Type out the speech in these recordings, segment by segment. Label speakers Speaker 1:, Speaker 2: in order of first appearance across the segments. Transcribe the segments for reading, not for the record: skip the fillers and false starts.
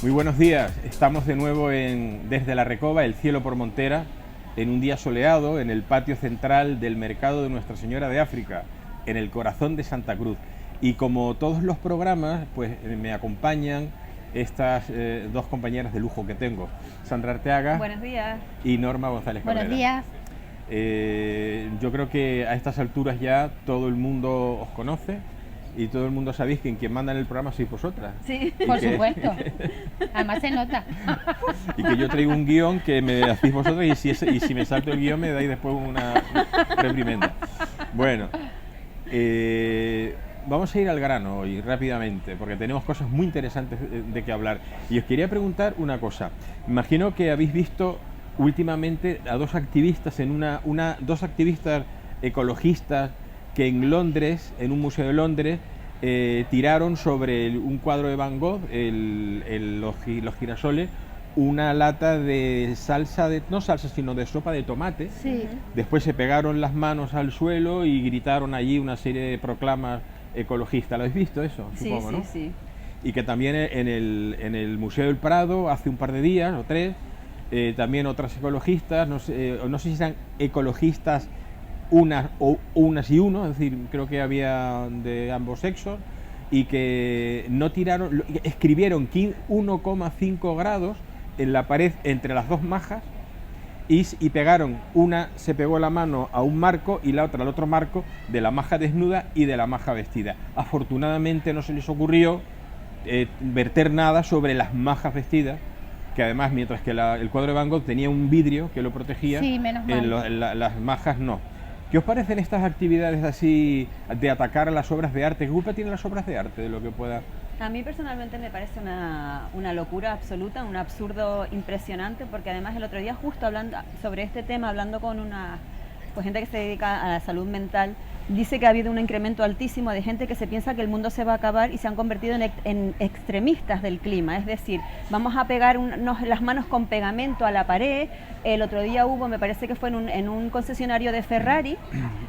Speaker 1: Muy buenos días, estamos de nuevo desde La Recoba, el cielo por montera, en un día soleado en el patio central del mercado de Nuestra Señora de África, en el corazón de Santa Cruz. Y como todos los programas, pues me acompañan estas dos compañeras de lujo que tengo, Sandra Arteaga.
Speaker 2: Buenos días.
Speaker 1: Y Norma González Cabrera.
Speaker 3: Buenos días.
Speaker 1: Yo creo que a estas alturas ya todo el mundo os conoce y todo el mundo sabéis que quien manda en el programa sois vosotras.
Speaker 2: Sí,
Speaker 3: por supuesto. Además se nota.
Speaker 1: Y que yo traigo un guión que me hacéis vosotros y si me salto el guión me dais después una reprimenda. Bueno, vamos a ir al grano hoy rápidamente porque tenemos cosas muy interesantes de que hablar. Y os quería preguntar una cosa. Imagino que habéis visto últimamente a dos activistas dos activistas ecologistas que en Londres, en un museo de Londres, tiraron sobre un cuadro de Van Gogh, los girasoles, una lata de salsa, no salsa, sino de sopa de tomate.
Speaker 3: Sí.
Speaker 1: Después se pegaron las manos al suelo y gritaron allí una serie de proclamas ecologistas. ¿Lo habéis visto eso?
Speaker 2: Sí,
Speaker 1: Supongo,
Speaker 2: sí,
Speaker 1: ¿no?
Speaker 2: sí.
Speaker 1: Y que también en el Museo del Prado, hace un par de días o tres, también otras ecologistas, no sé si eran ecologistas unas y uno, es decir, creo que había de ambos sexos, y que no tiraron, escribieron 1,5 grados en la pared entre las dos majas y pegaron, una se pegó la mano a un marco y la otra al otro marco de la maja desnuda y de la maja vestida. Afortunadamente no se les ocurrió verter nada sobre las majas vestidas, que además mientras que el cuadro de Van Gogh tenía un vidrio que lo protegía,
Speaker 3: sí, menos mal.
Speaker 1: Las majas no. ¿Qué os parecen estas actividades así de atacar a las obras de arte? ¿Qué culpa tienen las obras de arte de lo que pueda?
Speaker 2: A mí personalmente me parece una locura absoluta, un absurdo impresionante, porque además el otro día justo hablando sobre este tema, hablando con gente que se dedica a la salud mental, dice que ha habido un incremento altísimo de gente que se piensa que el mundo se va a acabar y se han convertido en extremistas del clima, es decir, vamos a pegar las manos con pegamento a la pared. El otro día me parece que fue en un concesionario de Ferrari,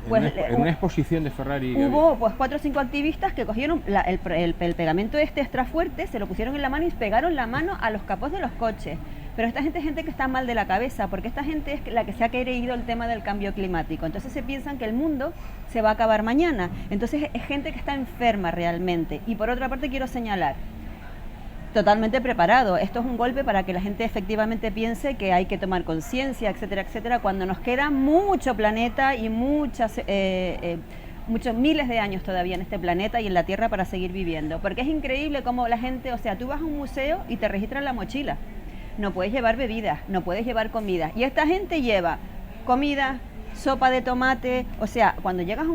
Speaker 2: pues,
Speaker 1: en una exposición de Ferrari
Speaker 2: hubo pues 4 o 5 activistas que cogieron el pegamento extra fuerte, se lo pusieron en la mano y pegaron la mano a los capós de los coches. Pero esta gente es gente que está mal de la cabeza, porque esta gente es la que se ha creído el tema del cambio climático. Entonces se piensan que el mundo se va a acabar mañana. Entonces es gente que está enferma realmente. Y por otra parte quiero señalar, totalmente preparado. Esto es un golpe para que la gente efectivamente piense que hay que tomar conciencia, etcétera, etcétera, cuando nos queda mucho planeta y muchos miles de años todavía en este planeta y en la Tierra para seguir viviendo. Porque es increíble cómo la gente, o sea, tú vas a un museo y te registran la mochila. No puedes llevar bebidas, no puedes llevar comida. Y esta gente lleva comida, sopa de tomate, o sea, cuando llegas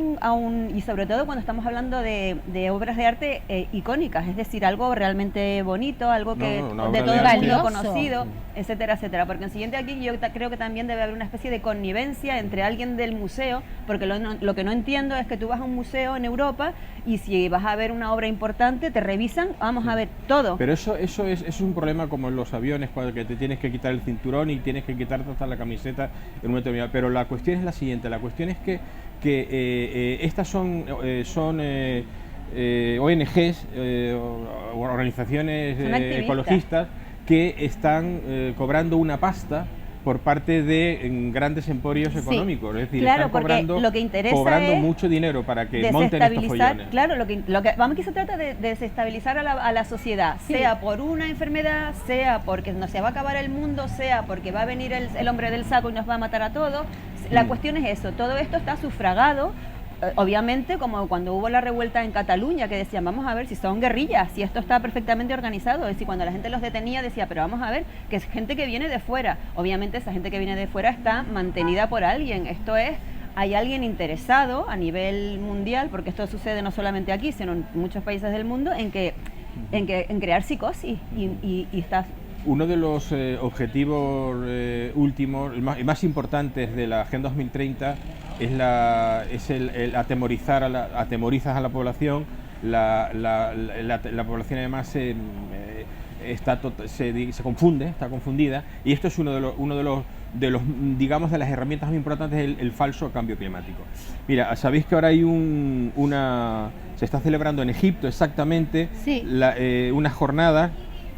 Speaker 2: y sobre todo cuando estamos hablando de obras de arte icónicas, es decir, algo realmente bonito, algo que de todo el mundo conocido, etcétera, etcétera. Porque en siguiente aquí yo creo que también debe haber una especie de connivencia entre alguien del museo, porque lo que no entiendo es que tú vas a un museo en Europa y si vas a ver una obra importante, te revisan, vamos a ver todo.
Speaker 1: Pero eso es un problema como en los aviones, cuando que te tienes que quitar el cinturón y tienes que quitarte hasta la camiseta en un momento determinado. Pero la cuestión es la siguiente, la cuestión es que estas son ONGs, organizaciones ecologistas que están cobrando una pasta por parte de grandes emporios económicos, es decir,
Speaker 2: claro,
Speaker 1: están cobrando mucho dinero para que monten estos follones.
Speaker 2: Claro, vamos, que se trata de desestabilizar a la sociedad, sí, sea por una enfermedad, sea porque no se va a acabar el mundo, sea porque va a venir el hombre del saco y nos va a matar a todos. La cuestión es eso, todo esto está sufragado. Obviamente, como cuando hubo la revuelta en Cataluña, que decían, vamos a ver si son guerrillas, si esto está perfectamente organizado. Es decir, cuando la gente los detenía decía, pero vamos a ver, que es gente que viene de fuera. Obviamente esa gente que viene de fuera está mantenida por alguien. Esto es, hay alguien interesado a nivel mundial, porque esto sucede no solamente aquí, sino en muchos países del mundo, en crear psicosis y está...
Speaker 1: Uno de los objetivos últimos y más importantes de la Agenda 2030 es el atemorizar atemorizas a la población. La población además se confunde, está confundida, y esto es uno de los digamos de las herramientas más importantes, el falso cambio climático. Mira, sabéis que ahora hay se está celebrando en Egipto exactamente,
Speaker 3: sí,
Speaker 1: unas jornadas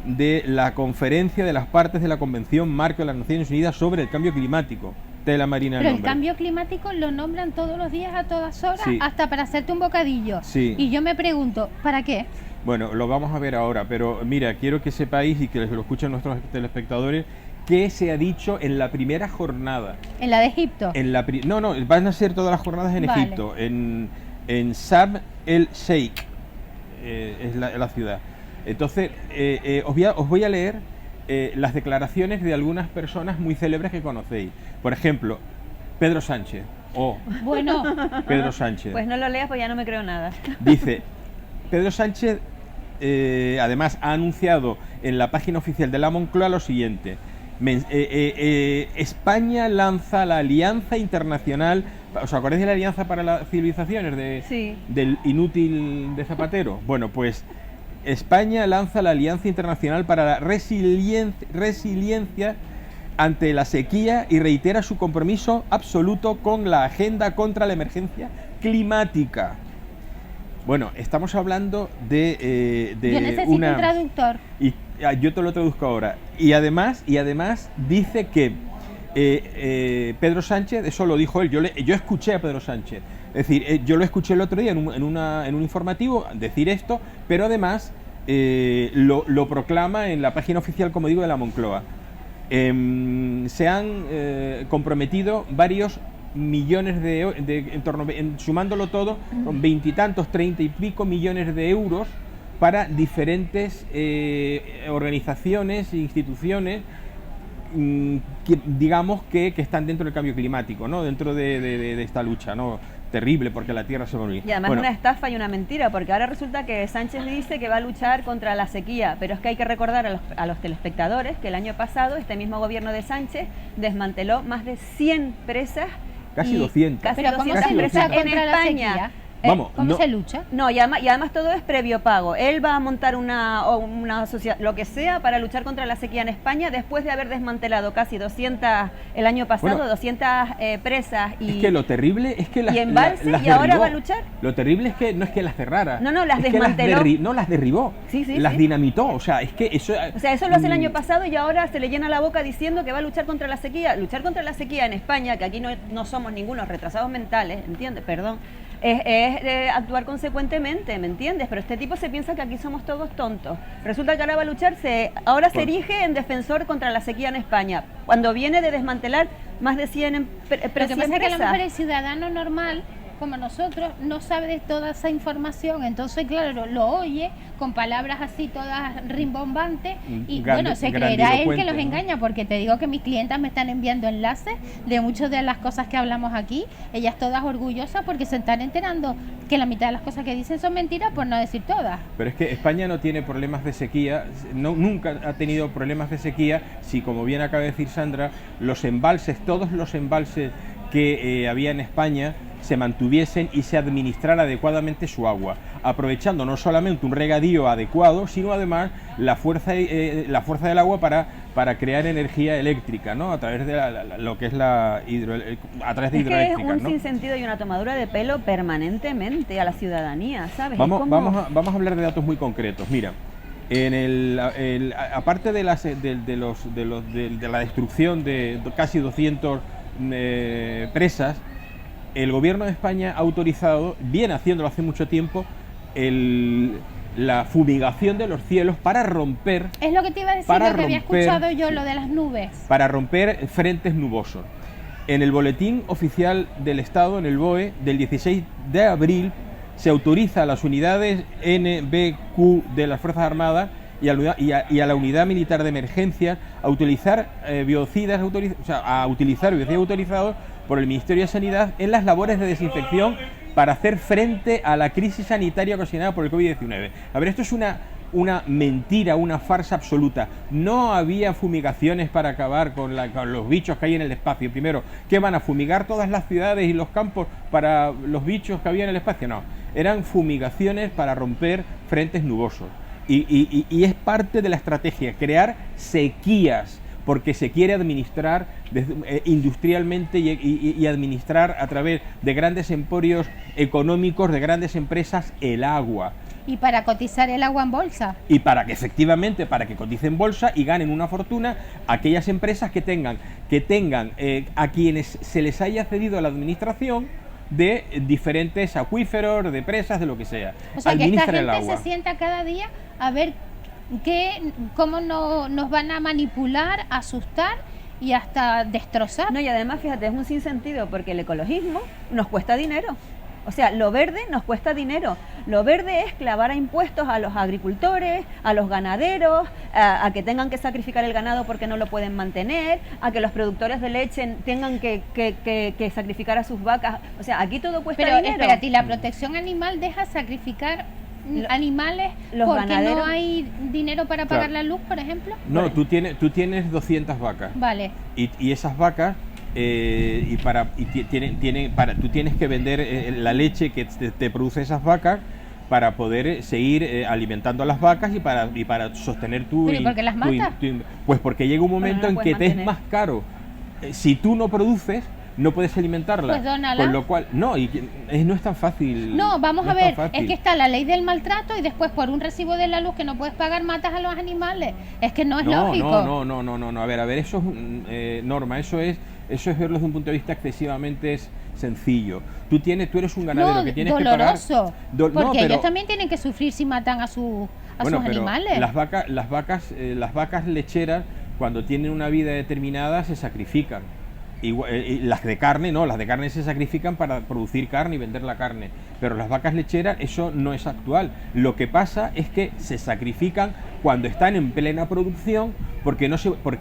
Speaker 1: de la conferencia de las partes de la Convención Marco de las Naciones Unidas sobre el Cambio Climático. Tela marina
Speaker 3: Pero el
Speaker 1: nombre.
Speaker 3: cambio climático lo nombran todos los días, a todas horas,
Speaker 1: Sí.
Speaker 3: hasta para hacerte un bocadillo.
Speaker 1: Sí.
Speaker 3: Y yo me pregunto, ¿para qué?
Speaker 1: Bueno, lo vamos a ver ahora, pero mira, quiero que sepáis y que lo escuchen nuestros telespectadores qué se ha dicho en la primera jornada.
Speaker 3: En la de Egipto.
Speaker 1: No, van a ser todas las jornadas en
Speaker 3: Vale.
Speaker 1: Egipto, en Sharm el Sheikh, es la ciudad. Entonces, os voy a leer las declaraciones de algunas personas muy célebres que conocéis. Por ejemplo, Pedro Sánchez.
Speaker 3: Bueno,
Speaker 1: Pedro Sánchez.
Speaker 2: Pues no lo leas, pues ya no me creo nada.
Speaker 1: Dice, Pedro Sánchez además ha anunciado en la página oficial de la Moncloa lo siguiente: España lanza la Alianza Internacional. ¿Os acordáis de la Alianza para las Civilizaciones
Speaker 2: Sí.
Speaker 1: del inútil de Zapatero? Bueno, pues España lanza la Alianza Internacional para la Resiliencia ante la sequía y reitera su compromiso absoluto con la agenda contra la emergencia climática. Bueno, estamos hablando de
Speaker 3: yo necesito un traductor.
Speaker 1: Y yo te lo traduzco ahora. Y además dice que Pedro Sánchez, eso lo dijo él, yo escuché a Pedro Sánchez. Es decir, yo lo escuché el otro día en un informativo decir esto, pero además lo proclama en la página oficial, como digo, de la Moncloa. Se han comprometido varios millones sumándolo todo, con veintitantos, 30 y pico millones de euros para diferentes organizaciones e instituciones que, digamos que están dentro del cambio climático, ¿no? Dentro de esta lucha, ¿no? Terrible, porque la Tierra se va a morir.
Speaker 2: Y además
Speaker 1: Bueno,
Speaker 2: una estafa y una mentira, porque ahora resulta que Sánchez dice que va a luchar contra la sequía, pero es que hay que recordar a los telespectadores que el año pasado este mismo gobierno de Sánchez desmanteló más de 100 presas.
Speaker 1: Casi
Speaker 2: y
Speaker 1: 200.
Speaker 2: Casi
Speaker 3: Pero ¿cómo
Speaker 2: 200
Speaker 3: se lucha
Speaker 2: presas en
Speaker 3: contra la
Speaker 2: España.
Speaker 3: sequía?
Speaker 1: Vamos,
Speaker 3: ¿Cómo
Speaker 1: no-
Speaker 3: se lucha?
Speaker 2: No, y además todo es previo pago. Él va a montar una sociedad, lo que sea, para luchar contra la sequía en España, después de haber desmantelado casi 200, el año pasado,
Speaker 1: Bueno,
Speaker 2: 200 presas
Speaker 1: es que lo terrible es que las
Speaker 2: y embalses,
Speaker 1: las
Speaker 2: y ahora
Speaker 1: derribó.
Speaker 2: va a luchar.
Speaker 1: Lo terrible es que no es que las cerrara.
Speaker 2: No, las
Speaker 1: es que
Speaker 2: desmanteló.
Speaker 1: no, las derribó.
Speaker 2: Sí,
Speaker 1: las
Speaker 2: sí.
Speaker 1: dinamitó. O sea, es que eso.
Speaker 2: O sea, eso lo hace el año pasado y ahora se le llena la boca diciendo que va a luchar contra la sequía. Luchar contra la sequía en España, que aquí no somos ningunos retrasados mentales, ¿entiendes? Perdón. Es actuar consecuentemente, ¿me entiendes? Pero este tipo se piensa que aquí somos todos tontos. Resulta que ahora va a luchar, ahora se erige en defensor contra la sequía en España, cuando viene de desmantelar más de 100
Speaker 3: Lo que pasa es que a lo
Speaker 2: empresas.
Speaker 3: mejor el ciudadano normal, como nosotros, no sabe de toda esa información, entonces claro, lo oye con palabras así todas rimbombantes y bueno, se creerá él que los
Speaker 1: grandilocuente, ¿no?
Speaker 3: engaña, porque te digo que mis clientas me están enviando enlaces de muchas de las cosas que hablamos aquí, ellas todas orgullosas porque se están enterando que la mitad de las cosas que dicen son mentiras, por no decir todas.
Speaker 1: Pero es que España no tiene problemas de sequía, nunca ha tenido problemas de sequía si, como bien acaba de decir Sandra, todos los embalses que había en España se mantuviesen y se administrara adecuadamente su agua, aprovechando no solamente un regadío adecuado, sino además la fuerza del agua para crear energía eléctrica, ¿no? A través de lo que es a través de
Speaker 2: Es que es
Speaker 1: hidroeléctricas,
Speaker 2: un
Speaker 1: ¿no?
Speaker 2: sinsentido y una tomadura de pelo permanentemente a la ciudadanía, ¿sabes?
Speaker 1: Vamos
Speaker 2: Es como-
Speaker 1: a hablar de datos muy concretos. Mira, aparte de la destrucción de casi 200 presas, el gobierno de España ha autorizado, viene haciéndolo hace mucho tiempo, la fumigación de los cielos para romper
Speaker 3: Es lo que te iba a decir,
Speaker 1: Para
Speaker 3: lo que había
Speaker 1: romper-
Speaker 3: escuchado yo, lo de las nubes.
Speaker 1: frentes nubosos. En el boletín oficial del Estado, en el BOE, del 16 de abril, se autoriza a las unidades NBQ de las Fuerzas Armadas y a la Unidad Militar de Emergencias a utilizar biocidas autorizados por el Ministerio de Sanidad en las labores de desinfección para hacer frente a la crisis sanitaria ocasionada por el COVID-19. A ver, esto es una mentira, una farsa absoluta. No había fumigaciones para acabar con los bichos que hay en el espacio. Primero, ¿qué van a fumigar todas las ciudades y los campos para los bichos que había en el espacio? No, eran fumigaciones para romper frentes nubosos. Y es parte de la estrategia, crear sequías, porque se quiere administrar industrialmente y administrar a través de grandes emporios económicos, de grandes empresas, el agua.
Speaker 3: Y para cotizar el agua en bolsa.
Speaker 1: Y para que efectivamente, para que coticen bolsa y ganen una fortuna aquellas empresas que tengan a quienes se les haya cedido la administración de diferentes acuíferos, de presas, de lo que sea.
Speaker 3: O sea, que esta
Speaker 1: Administran el
Speaker 3: gente
Speaker 1: agua.
Speaker 3: se sienta cada día a ver cómo nos van a manipular, asustar y hasta destrozar.
Speaker 2: No, y además, fíjate, es un sinsentido porque el ecologismo nos cuesta dinero. O sea, lo verde nos cuesta dinero. Lo verde es clavar a impuestos a los agricultores, a los ganaderos, a que tengan que sacrificar el ganado porque no lo pueden mantener, a que los productores de leche tengan que sacrificar a sus vacas. O sea, aquí todo cuesta
Speaker 3: Pero
Speaker 2: dinero.
Speaker 3: espérate, ¿y la protección animal deja sacrificar animales
Speaker 2: los
Speaker 3: porque
Speaker 2: ganaderos.
Speaker 3: no hay dinero para pagar
Speaker 1: Claro.
Speaker 3: la luz, por ejemplo?
Speaker 1: No, tú tienes 200 vacas.
Speaker 3: Vale.
Speaker 1: Y esas vacas tú tienes que vender la leche que te produce esas vacas para poder seguir alimentando a las vacas y para sostener tu...
Speaker 3: ¿Pero y por qué las matas?
Speaker 1: Pues porque llega un momento
Speaker 2: no las
Speaker 1: en que
Speaker 2: puedes
Speaker 1: te es
Speaker 2: mantener.
Speaker 1: más caro. Si tú no produces, no puedes alimentarla.
Speaker 3: Pues dónala.
Speaker 1: Con lo cual, no, no es tan fácil.
Speaker 3: No, vamos
Speaker 1: no
Speaker 3: a
Speaker 1: es tan
Speaker 3: ver,
Speaker 1: fácil.
Speaker 3: es que está la ley del maltrato y después por un recibo de la luz que no puedes pagar matas a los animales. Es que no es lógico.
Speaker 1: No, a ver, eso es Norma, eso es verlo desde un punto de vista excesivamente sencillo. Tú eres un ganadero
Speaker 3: No,
Speaker 1: que tienes
Speaker 3: doloroso,
Speaker 1: que pagar.
Speaker 3: porque ellos también tienen que sufrir si matan a sus
Speaker 1: Pero
Speaker 3: animales.
Speaker 1: las vacas lecheras, cuando tienen una vida determinada, se sacrifican. Y las de carne no, las de carne se sacrifican para producir carne y vender la carne, pero las vacas lecheras eso no es actual. Lo que pasa es que se sacrifican cuando están en plena producción porque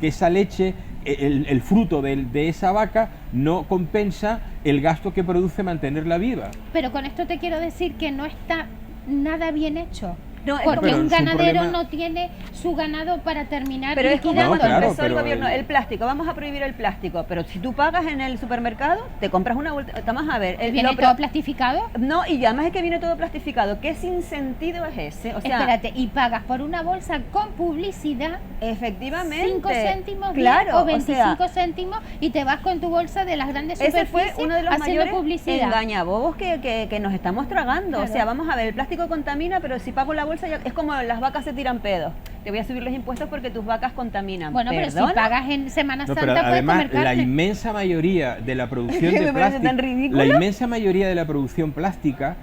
Speaker 1: esa leche, el fruto de esa vaca no compensa el gasto que produce mantenerla viva.
Speaker 3: Pero con esto te quiero decir que no está nada bien hecho.
Speaker 2: No, es
Speaker 3: Porque
Speaker 2: como-
Speaker 3: un
Speaker 1: es un
Speaker 3: ganadero
Speaker 1: problema-
Speaker 3: no tiene su ganado para terminar
Speaker 2: Pero es como
Speaker 3: liquidando.
Speaker 2: cuando
Speaker 1: claro,
Speaker 2: empezó el
Speaker 1: pero
Speaker 2: gobierno, el plástico, vamos a prohibir el plástico, pero si tú pagas en el supermercado, te compras una bolsa, vamos a ver,
Speaker 3: ¿Viene todo plastificado?
Speaker 2: no, y además es que viene todo plastificado, ¿qué sinsentido es ese? O sea,
Speaker 3: Espérate, y pagas por una bolsa con publicidad
Speaker 2: efectivamente,
Speaker 3: 5 céntimos
Speaker 2: claro,
Speaker 3: o 25
Speaker 2: sea,
Speaker 3: céntimos y te vas con tu bolsa de las grandes
Speaker 2: ese
Speaker 3: superficies
Speaker 2: fue uno de los
Speaker 3: haciendo
Speaker 2: mayores
Speaker 3: publicidad.
Speaker 2: engañabobos que nos estamos tragando.
Speaker 3: Claro.
Speaker 2: O sea, vamos a ver, el plástico contamina, pero si pago la bolsa, es como las vacas se tiran pedos. Te voy a subir los impuestos porque tus vacas contaminan.
Speaker 3: Bueno, pero si
Speaker 2: ¿Perdona?
Speaker 3: pagas en Semana
Speaker 1: No,
Speaker 3: Santa
Speaker 1: pero
Speaker 3: puedes
Speaker 1: además
Speaker 3: comer carne.
Speaker 1: la inmensa mayoría de la producción
Speaker 2: Me
Speaker 1: de
Speaker 2: parece tan
Speaker 1: plástico,
Speaker 2: ridículo.
Speaker 1: la inmensa mayoría de la producción plástica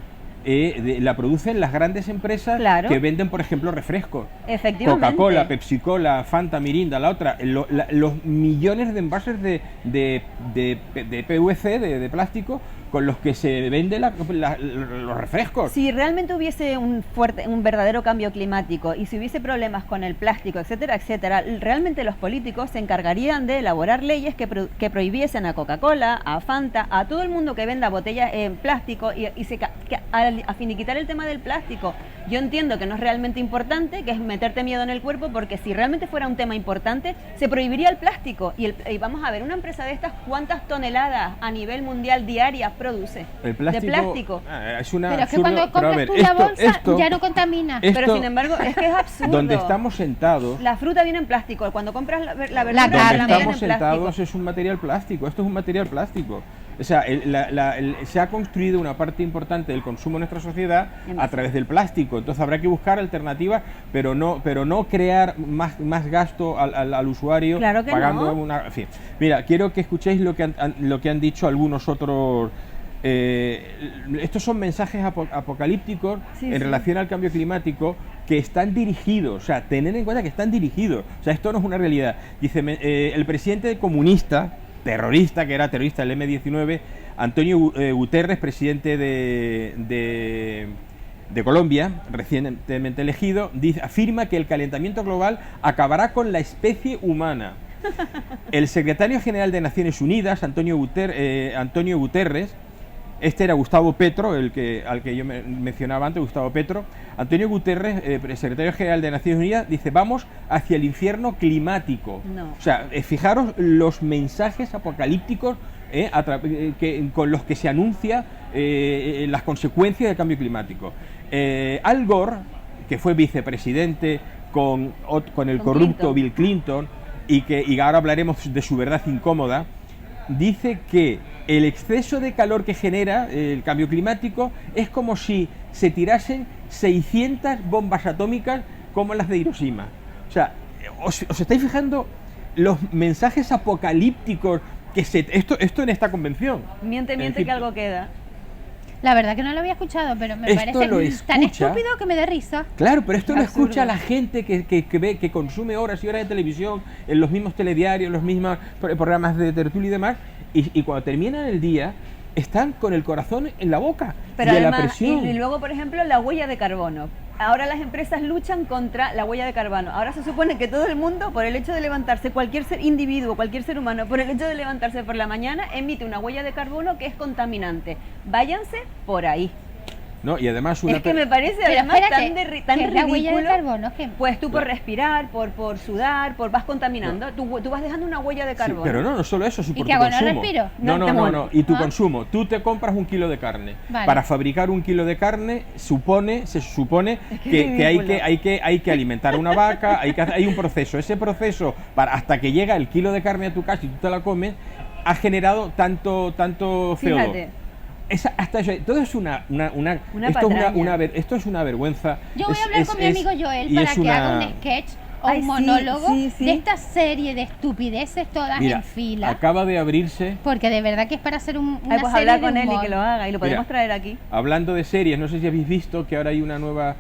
Speaker 1: la producen las grandes empresas
Speaker 2: Claro.
Speaker 1: que venden, por ejemplo, refrescos.
Speaker 2: Efectivamente.
Speaker 1: Coca-Cola, Pepsi-Cola, Fanta, Mirinda, la otra, los millones de envases de PVC, de plástico, con los que se venden los refrescos.
Speaker 2: Si realmente hubiese un verdadero cambio climático y si hubiese problemas con el plástico, etcétera, etcétera, realmente los políticos se encargarían de elaborar leyes que prohibiesen a Coca-Cola, a Fanta, a todo el mundo que venda botellas en plástico a finiquitar el tema del plástico. Yo entiendo que no es realmente importante, que es meterte miedo en el cuerpo, porque si realmente fuera un tema importante, se prohibiría el plástico. Y vamos a ver, una empresa de estas, ¿cuántas toneladas a nivel mundial diarias produce
Speaker 1: El plástico,
Speaker 2: de plástico?
Speaker 1: Es una
Speaker 3: Pero es que
Speaker 1: absurdo,
Speaker 3: cuando
Speaker 1: pero a
Speaker 3: compras
Speaker 1: ver,
Speaker 3: tú la bolsa ya no contamina.
Speaker 2: Pero sin embargo, es que es absurdo.
Speaker 1: donde estamos sentados,
Speaker 2: La fruta viene en plástico. Cuando compras la verdura,
Speaker 3: carne.
Speaker 1: donde
Speaker 2: la viene en
Speaker 1: estamos
Speaker 2: plástico.
Speaker 1: sentados es un material plástico. Esto es un material plástico. O sea, se ha construido una parte importante del consumo en nuestra sociedad a través del plástico. Entonces habrá que buscar alternativas, pero no crear más gasto al usuario.
Speaker 2: Claro que
Speaker 1: pagando
Speaker 2: no.
Speaker 1: en fin. Mira, quiero que escuchéis lo que han dicho algunos otros. Estos son mensajes apocalípticos
Speaker 2: Sí.
Speaker 1: relación al cambio climático que están dirigidos, o sea, tener en cuenta que están dirigidos, o sea, esto no es una realidad. Dice, el presidente comunista, terrorista, que era terrorista del M-19, Antonio Guterres, presidente de Colombia, recientemente elegido, afirma que el calentamiento global acabará con la especie humana. El secretario general de Naciones Unidas, Antonio Guterres, este era Gustavo Petro, al que yo mencionaba antes, Gustavo Petro. Antonio Guterres, secretario general de Naciones Unidas, dice, vamos hacia el infierno climático.
Speaker 2: No.
Speaker 1: O sea, fijaros los mensajes apocalípticos con los que se anuncia las consecuencias del cambio climático. Al Gore, que fue vicepresidente con el corrupto
Speaker 2: Clinton.
Speaker 1: Bill Clinton, y ahora hablaremos de su verdad incómoda, dice que el exceso de calor que genera el cambio climático es como si se tirasen 600 bombas atómicas como las de Hiroshima. O sea, ¿os estáis fijando los mensajes apocalípticos que esto en esta convención?
Speaker 2: Miente que algo queda.
Speaker 3: La verdad que no lo había escuchado, pero me
Speaker 1: Esto
Speaker 3: parece
Speaker 1: lo
Speaker 3: tan
Speaker 1: escucha.
Speaker 3: estúpido que me da risa.
Speaker 1: Claro, pero esto lo
Speaker 2: Absurdo.
Speaker 1: escucha la gente que ve, que consume horas y horas de televisión, en los mismos telediarios, los mismos programas de tertulia y demás, y cuando terminan el día están con el corazón en la boca
Speaker 2: Pero
Speaker 1: de la
Speaker 2: además,
Speaker 1: presión.
Speaker 2: y luego, por ejemplo, la huella de carbono. Ahora las empresas luchan contra la huella de carbono. Ahora se supone que todo el mundo, por el hecho de levantarse, cualquier individuo, cualquier ser humano, por el hecho de levantarse por la mañana, emite una huella de carbono que es contaminante. Váyanse por ahí.
Speaker 1: ¿No? Y además
Speaker 2: Es que me parece
Speaker 3: Pero
Speaker 2: además
Speaker 3: espérate,
Speaker 2: tan
Speaker 3: ¿qué es la huella de
Speaker 2: ridículo.
Speaker 3: carbono? ¿Qué?
Speaker 2: Pues tú por respirar, por sudar, vas contaminando, tú vas dejando una huella de
Speaker 1: Sí,
Speaker 2: carbono.
Speaker 1: pero no solo eso, sí,
Speaker 3: ¿Y
Speaker 1: por
Speaker 3: qué
Speaker 1: tu
Speaker 3: hago, no
Speaker 1: consumo.
Speaker 3: respiro?
Speaker 1: No. Y tu
Speaker 3: Ah.
Speaker 1: consumo. Tú te compras 1 kilo de carne.
Speaker 3: Vale.
Speaker 1: Para fabricar 1 kilo de carne, se supone
Speaker 2: Es
Speaker 1: que
Speaker 2: ridículo.
Speaker 1: hay que alimentar a una vaca, hay un proceso. Ese proceso, hasta que llega el kilo de carne a tu casa y tú te la comes, ha generado tanto CO2.
Speaker 2: Fíjate.
Speaker 1: Hasta eso, todo es una
Speaker 2: patraña.
Speaker 1: esto es una vergüenza.
Speaker 3: Yo voy a hablar con mi amigo Joel
Speaker 1: y
Speaker 3: para
Speaker 1: es
Speaker 3: que haga
Speaker 1: una-
Speaker 3: un sketch o
Speaker 2: Ay,
Speaker 3: un
Speaker 2: sí,
Speaker 3: monólogo
Speaker 2: sí.
Speaker 3: de esta serie de estupideces todas
Speaker 1: Mira,
Speaker 3: en fila.
Speaker 1: acaba de abrirse.
Speaker 3: Porque de verdad que es para hacer una
Speaker 2: Ay, pues
Speaker 3: serie
Speaker 2: hablar
Speaker 3: de
Speaker 2: con él y
Speaker 3: humor.
Speaker 2: que lo haga y lo podemos
Speaker 1: Mira.
Speaker 2: traer aquí.
Speaker 1: Hablando de series, no sé si habéis visto que ahora hay un nuevo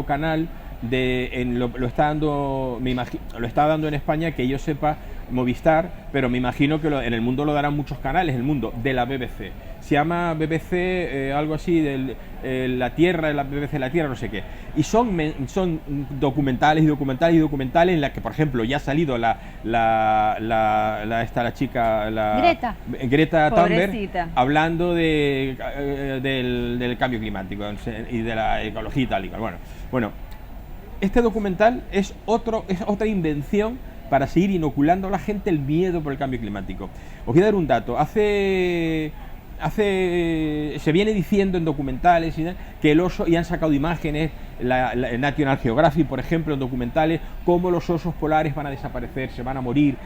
Speaker 1: canal lo está dando, lo está dando en España, que yo sepa, Movistar, pero me imagino que en el mundo lo darán muchos canales, el mundo de la BBC. Se llama BBC algo así, la Tierra, la BBC La Tierra, no sé qué. Y son documentales en la que, por ejemplo, ya ha salido la chica, Greta Thunberg,
Speaker 2: Pobrecita.
Speaker 1: hablando del cambio climático y de la ecología y tal y cual. Bueno, este documental es otra invención para seguir inoculando a la gente el miedo por el cambio climático. Os voy a dar un dato. Se viene diciendo en documentales que el oso, y han sacado imágenes, la National Geographic, por ejemplo, en documentales, cómo los osos polares van a desaparecer, se van a morir.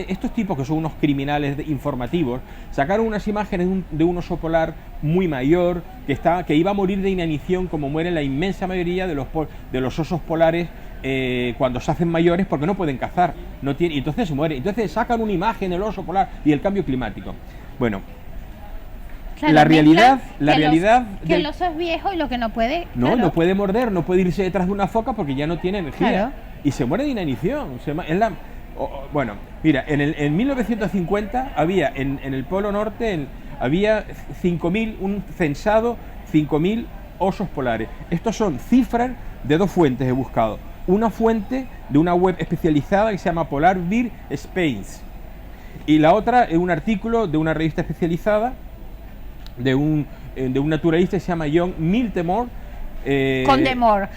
Speaker 1: Estos tipos, que son unos criminales informativos, sacaron unas imágenes de un oso polar muy mayor, que iba a morir de inanición, como mueren la inmensa mayoría de los osos polares cuando se hacen mayores, porque no pueden cazar, y entonces se mueren. Entonces sacan una imagen del oso polar y el cambio climático. Bueno,
Speaker 3: Claro,
Speaker 1: la realidad
Speaker 3: que el oso es viejo y lo que no puede.
Speaker 1: no
Speaker 3: claro.
Speaker 1: puede morder, no puede irse detrás de una foca porque ya no tiene energía.
Speaker 3: Claro.
Speaker 1: Y se muere de inanición. Bueno, mira, en 1950 había en el Polo Norte había 5.000, un censado 5.000 osos polares. Estos son cifras de dos fuentes, he buscado. Una fuente de una web especializada que se llama Polar Bear Space, y la otra es un artículo de una revista especializada de un naturalista que se llama John Miltemore.
Speaker 3: Condemor.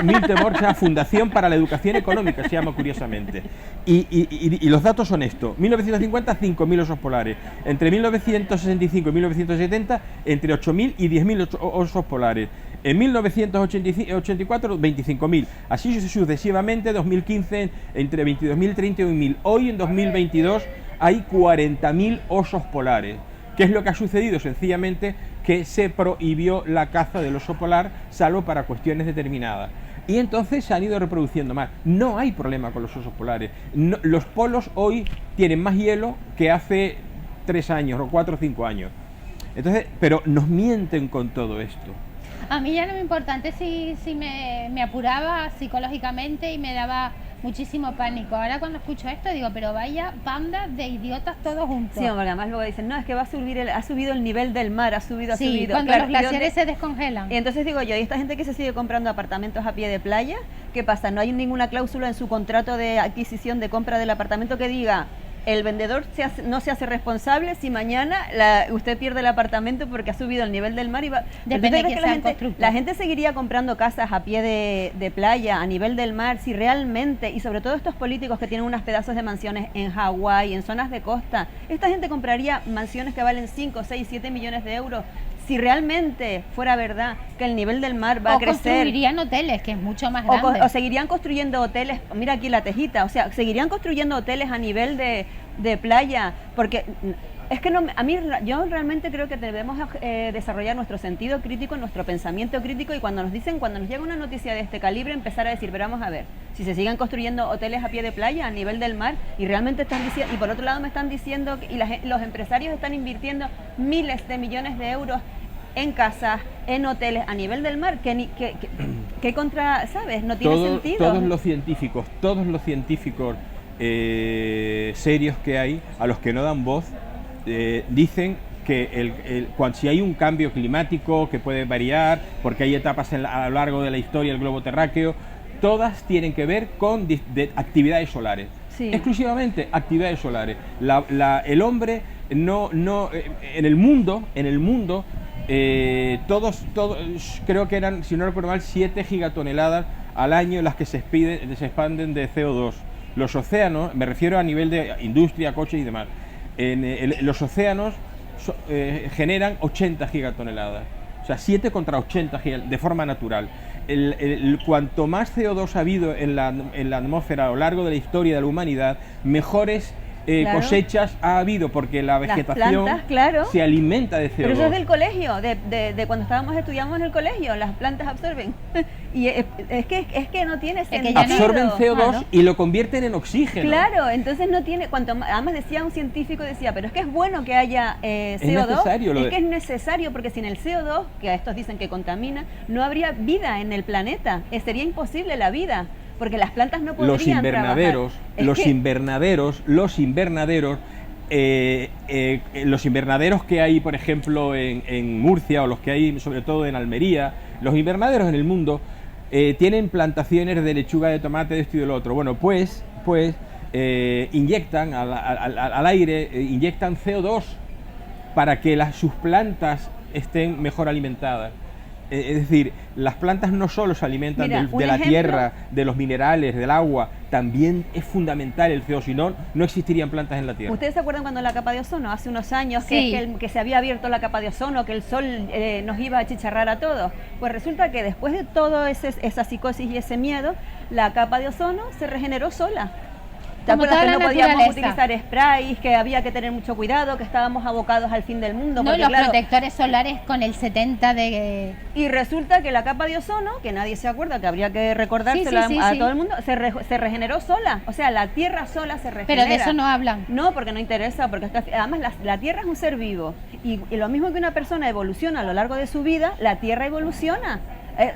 Speaker 1: Miltemore, se llama Fundación para la Educación Económica, se llama curiosamente. Y los datos son estos: 1950, 5.000 osos polares. Entre 1965 y 1970, entre 8.000 y 10.000 osos polares. En 1984, 25.000. Así sucesivamente, 2015, entre 22.000 y 31.000. Hoy, en 2022, hay 40.000 osos polares. ¿Qué es lo que ha sucedido? Sencillamente que se prohibió la caza del oso polar, salvo para cuestiones determinadas. Y entonces se han ido reproduciendo más. No hay problema con los osos polares. Los polos hoy tienen más hielo que hace 3 años, o 4 o 5 años. Entonces, pero nos mienten con todo esto.
Speaker 3: A mí ya no me importa. Antes sí me apuraba psicológicamente y me daba muchísimo pánico. Ahora cuando escucho esto digo, pero vaya banda de idiotas todos juntos.
Speaker 2: Sí, porque además luego dicen, no, es que ha subido el nivel del mar, ha subido.
Speaker 3: Cuando
Speaker 2: Claro,
Speaker 3: los glaciares se descongelan.
Speaker 2: Y entonces digo yo, ¿y esta gente que se sigue comprando apartamentos a pie de playa? ¿Qué pasa? ¿No hay ninguna cláusula en su contrato de adquisición de compra del apartamento que diga, el vendedor no se hace responsable si mañana usted pierde el apartamento porque ha subido el nivel del mar?
Speaker 3: Depende de
Speaker 2: ¿Crees
Speaker 3: quién
Speaker 2: que
Speaker 3: sea el constructor.
Speaker 2: la gente seguiría comprando casas a pie de playa, a nivel del mar, si realmente, y sobre todo estos políticos que tienen unos pedazos de mansiones en Hawái, en zonas de costa, esta gente compraría mansiones que valen 5, 6, 7 millones de euros si realmente fuera verdad que el nivel del mar va a crecer?
Speaker 3: Construirían hoteles, que es mucho más grande.
Speaker 2: O seguirían construyendo hoteles, mira aquí la Tejita, o sea, seguirían construyendo hoteles a nivel de playa, porque Es que no, yo realmente creo que debemos desarrollar nuestro sentido crítico, nuestro pensamiento crítico, y cuando nos llega una noticia de este calibre, empezar a decir, pero vamos a ver, si se siguen construyendo hoteles a pie de playa, a nivel del mar, y realmente están diciendo, y por otro lado me están diciendo, los empresarios están invirtiendo miles de millones de euros en casas, en hoteles a nivel del mar, que contra, ¿sabes? No tiene sentido.
Speaker 1: Todos los científicos serios que hay, a los que no dan voz, dicen que si hay un cambio climático que puede variar, porque hay etapas a lo largo de la historia del globo terráqueo, todas tienen que ver con actividades solares.
Speaker 2: Sí.
Speaker 1: Exclusivamente actividades solares. El hombre en el mundo, todos, creo que eran, si no recuerdo mal, 7 gigatoneladas al año las que se expanden de CO2. Los océanos, me refiero a nivel de industria, coches y demás, los océanos generan 80 gigatoneladas. O sea, 7 contra 80 de forma natural. Cuanto más CO2 ha habido en la atmósfera a lo largo de la historia de la humanidad, mejores
Speaker 2: claro.
Speaker 1: cosechas ha habido, porque la vegetación
Speaker 2: plantas, claro.
Speaker 1: se alimenta de CO2.
Speaker 2: Pero eso es del colegio, de cuando estudiamos en el colegio, las plantas absorben. Y es que no tiene sentido.
Speaker 1: Absorben CO2
Speaker 2: ¿no?
Speaker 1: y lo convierten en oxígeno.
Speaker 2: Claro, entonces no tiene, además decía un científico, pero es que es bueno que haya CO2,
Speaker 1: necesario,
Speaker 2: es necesario, porque sin el CO2, que a estos dicen que contamina, no habría vida en el planeta, sería imposible la vida. Porque las plantas no podrían
Speaker 1: los invernaderos que hay, por ejemplo, en Murcia, o los que hay sobre todo en Almería, los invernaderos en el mundo tienen plantaciones de lechuga, de tomate, de esto y de lo otro. Bueno, pues inyectan al aire, inyectan CO2 para que sus plantas estén mejor alimentadas. Es decir, las plantas no solo se alimentan de la tierra, de los minerales, del agua, también es fundamental el CO2, si no, no existirían plantas en la tierra.
Speaker 2: ¿Ustedes se acuerdan cuando la capa de ozono, hace unos años,
Speaker 3: sí,
Speaker 2: que se había abierto la capa de ozono, que el sol nos iba a achicharrar a todos? Pues resulta que después de toda esa psicosis y ese miedo, la capa de ozono se regeneró sola. ¿Te acuerdas que no podíamos utilizar sprays, que había que tener mucho cuidado, que estábamos abocados al fin del mundo?
Speaker 3: No,
Speaker 2: porque,
Speaker 3: los protectores solares con el 70 de...
Speaker 2: Y resulta que la capa de ozono, que nadie se acuerda, que habría que recordársela a todo el mundo, se regeneró sola. O sea, la Tierra sola se regenera.
Speaker 3: Pero de eso no hablan.
Speaker 2: No, porque no interesa, porque además la Tierra es un ser vivo. Y lo mismo que una persona evoluciona a lo largo de su vida, la Tierra evoluciona.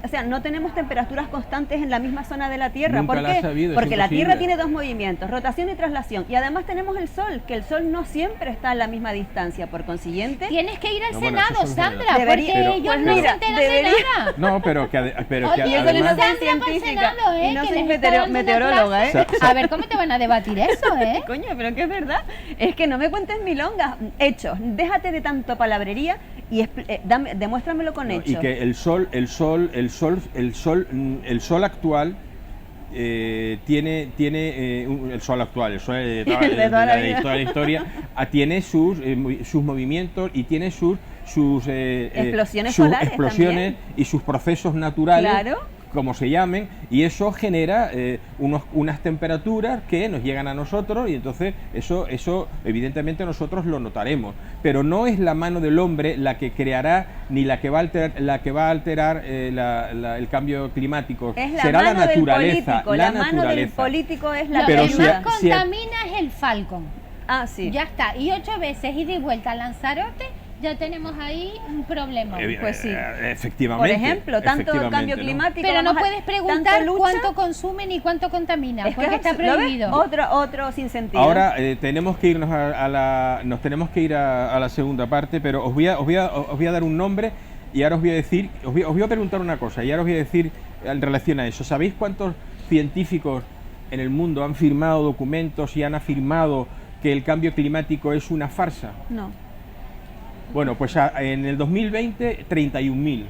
Speaker 2: O sea, no tenemos temperaturas constantes en la misma zona de la Tierra.
Speaker 1: Nunca
Speaker 2: ¿Por
Speaker 1: la
Speaker 2: qué?
Speaker 1: has sabido,
Speaker 2: Porque
Speaker 1: es
Speaker 2: la
Speaker 1: imposible.
Speaker 2: Tierra tiene dos movimientos, rotación y traslación. Y además tenemos el Sol, que el Sol no siempre está a la misma distancia. Por consiguiente...
Speaker 3: Tienes que ir al
Speaker 1: No, bueno,
Speaker 3: Senado,
Speaker 1: eso son
Speaker 3: Sandra,
Speaker 2: debería-
Speaker 3: porque
Speaker 1: pero-
Speaker 3: ellos
Speaker 2: pues
Speaker 3: no
Speaker 2: mira,
Speaker 3: se enteran
Speaker 2: debería-
Speaker 3: de nada.
Speaker 1: No, pero que
Speaker 3: Oye,
Speaker 2: Y eso que no
Speaker 1: además...
Speaker 2: soy
Speaker 3: Sandra para el
Speaker 2: científica
Speaker 3: Senado,
Speaker 2: y no
Speaker 3: que
Speaker 2: soy
Speaker 3: les está dando una
Speaker 2: meteoróloga,
Speaker 3: clase. A ver, ¿cómo te van a debatir eso,
Speaker 2: Coño, pero que es verdad. Es que no me cuentes milongas. Hechos. Déjate de tanto palabrería y demuéstramelo con hechos.
Speaker 1: Y que el sol actual tiene el sol actual, el sol de toda
Speaker 2: De toda la vida.
Speaker 1: la historia, tiene sus movimientos y tiene sus
Speaker 2: Explosiones
Speaker 1: sus
Speaker 2: solares
Speaker 1: explosiones
Speaker 2: también.
Speaker 1: y sus procesos naturales,
Speaker 2: Claro.
Speaker 1: como se llamen, y eso genera unas temperaturas que nos llegan a nosotros, y entonces eso evidentemente nosotros lo notaremos, pero no es la mano del hombre la que creará ni la que va a alterar el cambio climático.
Speaker 2: Es la
Speaker 1: será
Speaker 2: mano
Speaker 1: la naturaleza,
Speaker 2: del político. La mano del
Speaker 1: naturaleza.
Speaker 2: político es la
Speaker 3: Lo
Speaker 1: Pero
Speaker 3: que
Speaker 1: si-
Speaker 3: más
Speaker 2: ayuda.
Speaker 1: si-
Speaker 3: contamina es el Falcon.
Speaker 2: Ah, sí.
Speaker 3: Ya está. Y 8 veces ida y vuelta a Lanzarote, ya tenemos ahí un problema.
Speaker 2: Pues sí.
Speaker 1: Efectivamente.
Speaker 2: Por ejemplo, tanto
Speaker 1: efectivamente,
Speaker 2: cambio
Speaker 1: ¿no?
Speaker 2: climático.
Speaker 3: Pero no
Speaker 2: vamos a-
Speaker 3: puedes preguntar
Speaker 2: tanta lucha,
Speaker 3: cuánto consume ni cuánto contamina,
Speaker 2: es que
Speaker 3: porque está
Speaker 2: ¿lo ves?
Speaker 3: prohibido.
Speaker 2: Otro sin sentido.
Speaker 1: Ahora tenemos que irnos nos tenemos que ir a la segunda parte, pero os voy a dar un nombre y ahora os voy a decir, os voy a preguntar una cosa y ahora os voy a decir en relación a eso. ¿Sabéis cuántos científicos en el mundo han firmado documentos y han afirmado que el cambio climático es una farsa?
Speaker 2: No.
Speaker 1: Bueno, pues en el 2020 31.000.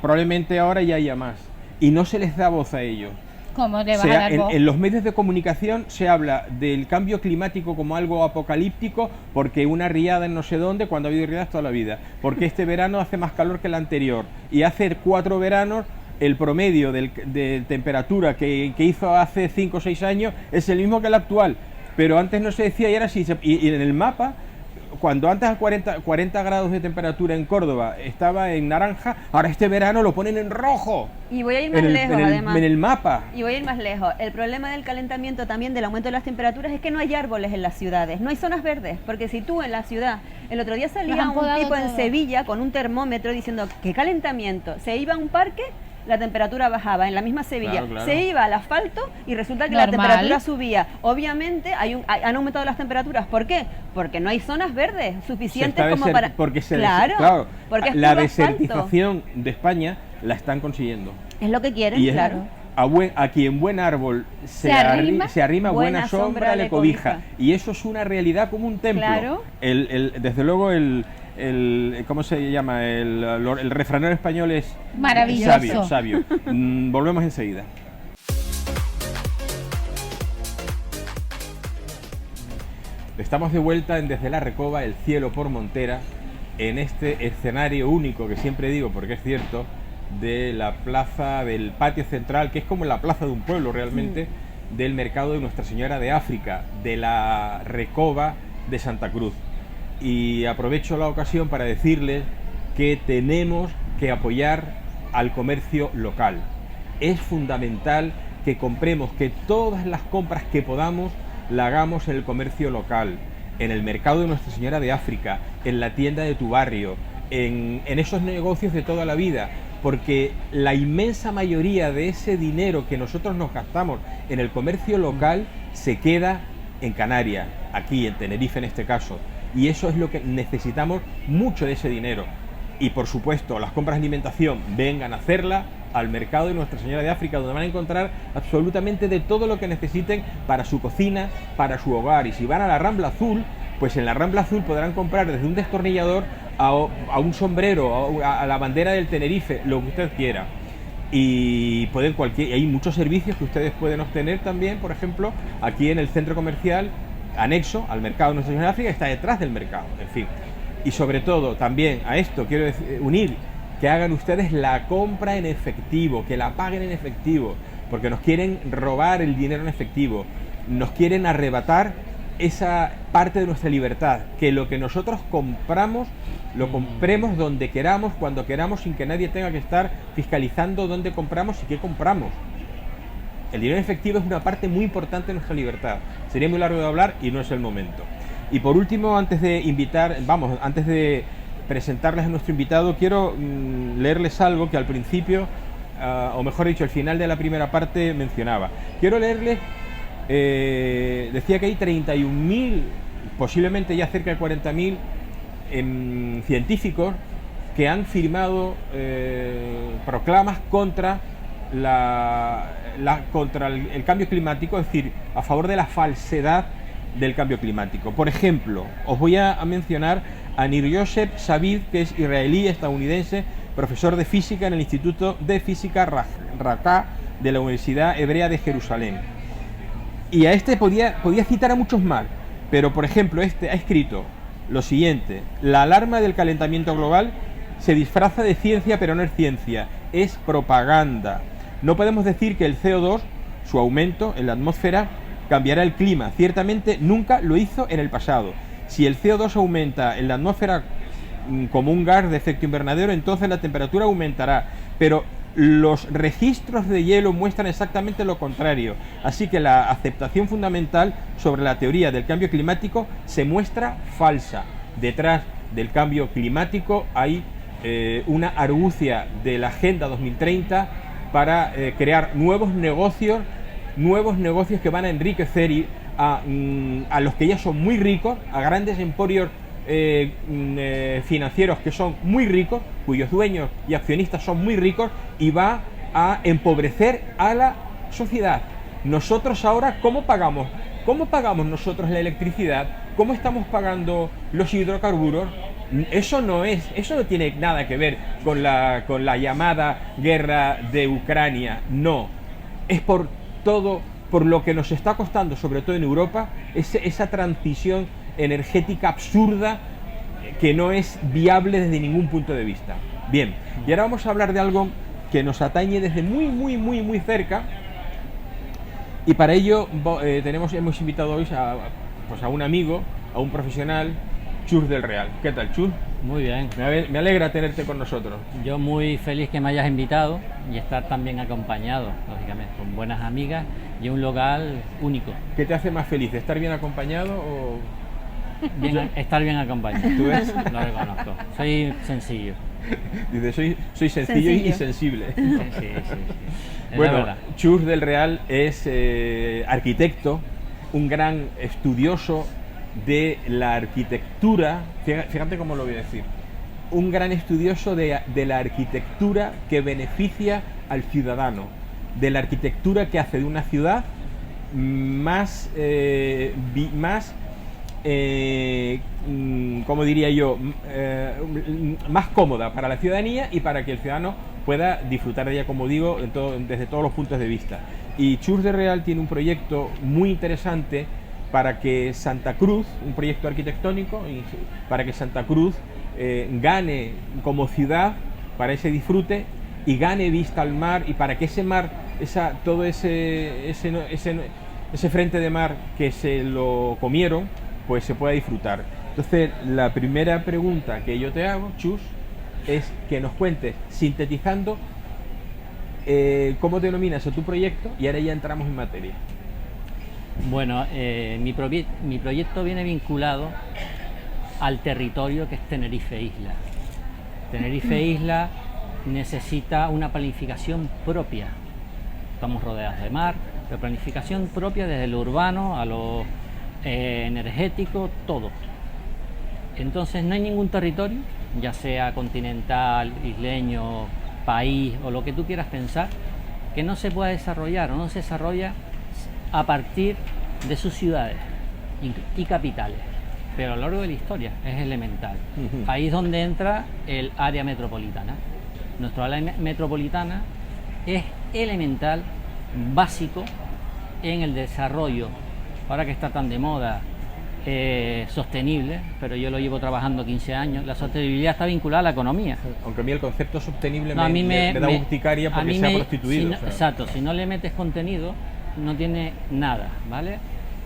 Speaker 1: Probablemente ahora ya haya más. Y no se les da voz a ellos.
Speaker 3: ¿Cómo te vas
Speaker 1: O sea,
Speaker 3: a dar voz?
Speaker 1: en los medios de comunicación se habla del cambio climático como algo apocalíptico, porque una riada en no sé dónde, cuando ha habido riadas toda la vida, porque este verano hace más calor que el anterior, y hace 4 veranos el promedio de temperatura que hizo hace 5 o 6 años es el mismo que el actual, pero antes no se decía y ahora sí, y en el mapa cuando antes a 40 grados de temperatura en Córdoba estaba en naranja, ahora este verano lo ponen en rojo.
Speaker 2: Y voy a ir más lejos, además.
Speaker 1: En el mapa.
Speaker 2: Y voy a ir más lejos. El problema del calentamiento también, del aumento de las temperaturas, es que no hay árboles en las ciudades, no hay zonas verdes. Porque si tú en la ciudad, el otro día salía un tipo en Sevilla con un termómetro diciendo ¿qué calentamiento? Se iba a un parque, la temperatura bajaba en la misma Sevilla.
Speaker 1: Claro.
Speaker 2: Se iba al asfalto y resulta que la temperatura subía. Obviamente han aumentado las temperaturas. ¿Por qué? Porque no hay zonas verdes suficientes como para...
Speaker 1: Porque
Speaker 2: porque
Speaker 1: la desertización de España la están consiguiendo.
Speaker 2: Es lo que quieren,
Speaker 1: Y
Speaker 2: claro.
Speaker 1: A quien buen árbol se arrima, buena sombra le cobija. Y eso es una realidad como un templo.
Speaker 2: Claro.
Speaker 1: Desde luego ¿cómo se llama? El refranero español es
Speaker 3: maravilloso.
Speaker 1: Sabio. Volvemos enseguida. Estamos de vuelta en Desde la Recoba, el cielo por montera, en este escenario único que siempre digo, porque es cierto, de la plaza del patio central, que es como la plaza de un pueblo realmente, del mercado de Nuestra Señora de África, de la Recoba de Santa Cruz. Y aprovecho la ocasión para decirles que tenemos que apoyar al comercio local. Es fundamental que compremos, que todas las compras que podamos la hagamos en el comercio local, en el mercado de Nuestra Señora de África, en la tienda de tu barrio, en esos negocios de toda la vida, porque la inmensa mayoría de ese dinero que nosotros nos gastamos en el comercio local se queda en Canarias, aquí en Tenerife en este caso, y eso es lo que necesitamos, mucho de ese dinero. Y por supuesto, las compras de alimentación, vengan a hacerla al mercado de Nuestra Señora de África, donde van a encontrar absolutamente de todo lo que necesiten para su cocina, para su hogar. Y si van a la Rambla Azul, pues en la Rambla Azul podrán comprar desde un destornillador a un sombrero, a la bandera del Tenerife, lo que usted quiera. Y hay muchos servicios que ustedes pueden obtener también, por ejemplo, aquí en el centro comercial anexo al mercado de Nuestra Señora de África, está detrás del mercado, en fin. Y sobre todo, también a esto quiero unir que hagan ustedes la compra en efectivo, que la paguen en efectivo, porque nos quieren robar el dinero en efectivo, nos quieren arrebatar esa parte de nuestra libertad, que lo que nosotros compramos, lo compremos donde queramos, cuando queramos, sin que nadie tenga que estar fiscalizando dónde compramos y qué compramos. El dinero en efectivo es una parte muy importante de nuestra libertad. Sería muy largo de hablar y no es el momento. Y por último, antes de presentarles a nuestro invitado, quiero leerles algo que al principio, o mejor dicho, al final de la primera parte mencionaba. Quiero leerles, decía que hay 31.000, posiblemente ya cerca de 40.000 científicos que han firmado proclamas contra contra el cambio climático, es decir, a favor de la falsedad del cambio climático. Por ejemplo, os voy a mencionar a Nir Yosef Savid, que es israelí estadounidense, profesor de física en el Instituto de Física Raqqa de la Universidad Hebrea de Jerusalén. Y a este podía citar a muchos más, pero por ejemplo este ha escrito lo siguiente: la alarma del calentamiento global se disfraza de ciencia, pero no es ciencia, es propaganda. No podemos decir que el CO2, su aumento en la atmósfera, cambiará el clima. Ciertamente nunca lo hizo en el pasado. Si el CO2 aumenta en la atmósfera como un gas de efecto invernadero, entonces la temperatura aumentará. Pero los registros de hielo muestran exactamente lo contrario. Así que la aceptación fundamental sobre la teoría del cambio climático se muestra falsa. Detrás del cambio climático hay una argucia de la Agenda 2030 para crear nuevos negocios que van a enriquecer a los que ya son muy ricos, a grandes emporios financieros que son muy ricos, cuyos dueños y accionistas son muy ricos, y va a empobrecer a la sociedad. Nosotros ahora, ¿cómo pagamos nosotros la electricidad? ¿Cómo estamos pagando los hidrocarburos? Eso no tiene nada que ver con la llamada guerra de Ucrania, no. Es por lo que nos está costando, sobre todo en Europa, esa transición energética absurda que no es viable desde ningún punto de vista. Bien, y ahora vamos a hablar de algo que nos atañe desde muy, muy, muy, muy cerca, y para ello hemos invitado hoy a un amigo, a un profesional, Chus del Real. ¿Qué tal, Chus?
Speaker 4: Muy bien.
Speaker 1: Me alegra tenerte con nosotros.
Speaker 4: Yo muy feliz que me hayas invitado y estar también acompañado, lógicamente, con buenas amigas y un local único.
Speaker 1: ¿Qué te hace más feliz? ¿Estar bien acompañado o...?
Speaker 4: Estar bien acompañado.
Speaker 1: ¿Tú ves?
Speaker 4: Lo reconozco. Soy sencillo.
Speaker 1: Dice, soy sencillo y sensible.
Speaker 4: Sí, sí, sí. Es la
Speaker 1: Bueno,
Speaker 4: verdad.
Speaker 1: Chus del Real es arquitecto, un gran estudioso de la arquitectura. Fíjate cómo lo voy a decir. Un gran estudioso de la arquitectura que beneficia al ciudadano, de la arquitectura que hace de una ciudad más, ¿cómo diría yo? Más cómoda para la ciudadanía y para que el ciudadano pueda disfrutar de ella, como digo, desde todos los puntos de vista. Y Chus del Real tiene un proyecto muy interesante para que Santa Cruz, un proyecto arquitectónico, para que Santa Cruz gane como ciudad para ese disfrute y gane vista al mar, y para que ese mar, todo ese frente de mar que se lo comieron, pues se pueda disfrutar. Entonces, la primera pregunta que yo te hago, Chus, es que nos cuentes, sintetizando, cómo denominas a tu proyecto, y ahora ya entramos en materia.
Speaker 4: Bueno, mi proyecto viene vinculado al territorio que es Tenerife Isla. Tenerife Isla necesita una planificación propia. Estamos rodeados de mar, pero planificación propia desde lo urbano a lo energético, todo. Entonces no hay ningún territorio, ya sea continental, isleño, país o lo que tú quieras pensar, que no se pueda desarrollar o no se desarrolla a partir de sus ciudades y capitales. Pero a lo largo de la historia es elemental. Ahí es donde entra el área metropolitana. Nuestra área metropolitana es elemental, básico en el desarrollo, ahora que está tan de moda, sostenible, pero yo lo llevo trabajando 15 años. La sostenibilidad está vinculada a la economía.
Speaker 1: Aunque a mí el concepto sostenible
Speaker 4: No, a mí
Speaker 1: me da urticaria porque se ha prostituido.
Speaker 4: Exacto, si no le metes contenido, no tiene nada, ¿vale?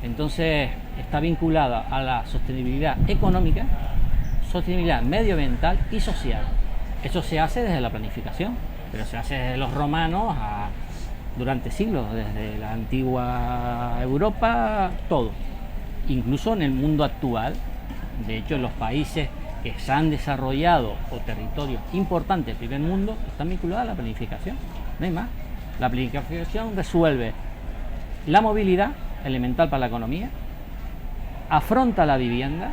Speaker 4: Entonces está vinculada a la sostenibilidad económica, sostenibilidad medioambiental y social. Eso se hace desde la planificación, pero se hace desde los romanos durante siglos, desde la antigua Europa, todo. Incluso en el mundo actual, de hecho en los países que se han desarrollado o territorios importantes del primer mundo, están vinculados a la planificación, no hay más. La planificación resuelve la movilidad, elemental para la economía, afronta la vivienda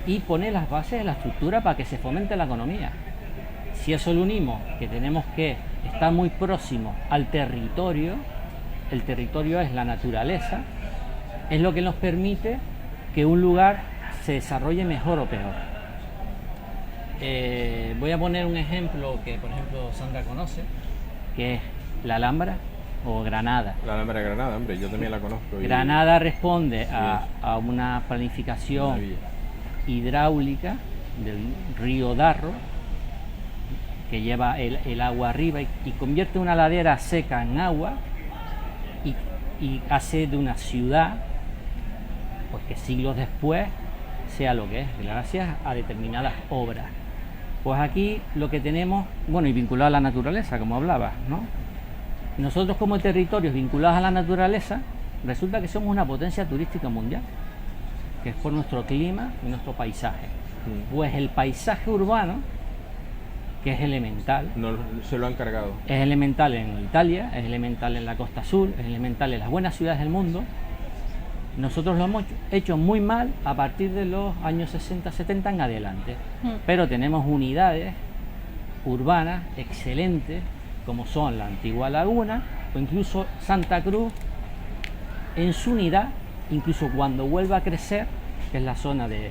Speaker 4: y pone las bases de la estructura para que se fomente la economía. Si eso lo unimos, que tenemos que estar muy próximo al territorio, el territorio es la naturaleza, es lo que nos permite que un lugar se desarrolle mejor o peor. Voy a poner un ejemplo que, por ejemplo, Sandra conoce, que es la Alhambra o Granada.
Speaker 1: La Alhambra de Granada, hombre, yo también la conozco.
Speaker 4: Granada responde a una planificación hidráulica del río Darro, que lleva el agua arriba y convierte una ladera seca en agua y hace de una ciudad, porque siglos después sea lo que es, gracias a determinadas obras. Pues aquí lo que tenemos, bueno, y vinculado a la naturaleza, como hablabas, ¿no? Nosotros como territorios vinculados a la naturaleza, resulta que somos una potencia turística mundial, que es por nuestro clima y nuestro paisaje. Pues el paisaje urbano, que es elemental,
Speaker 1: no se lo han cargado.
Speaker 4: Es elemental en Italia, es elemental en la Costa Azul, es elemental en las buenas ciudades del mundo. Nosotros lo hemos hecho muy mal a partir de los años 60, 70 en adelante. Pero tenemos unidades urbanas excelentes, como son la Antigua Laguna o incluso Santa Cruz, en su unidad, incluso cuando vuelva a crecer, que es la zona de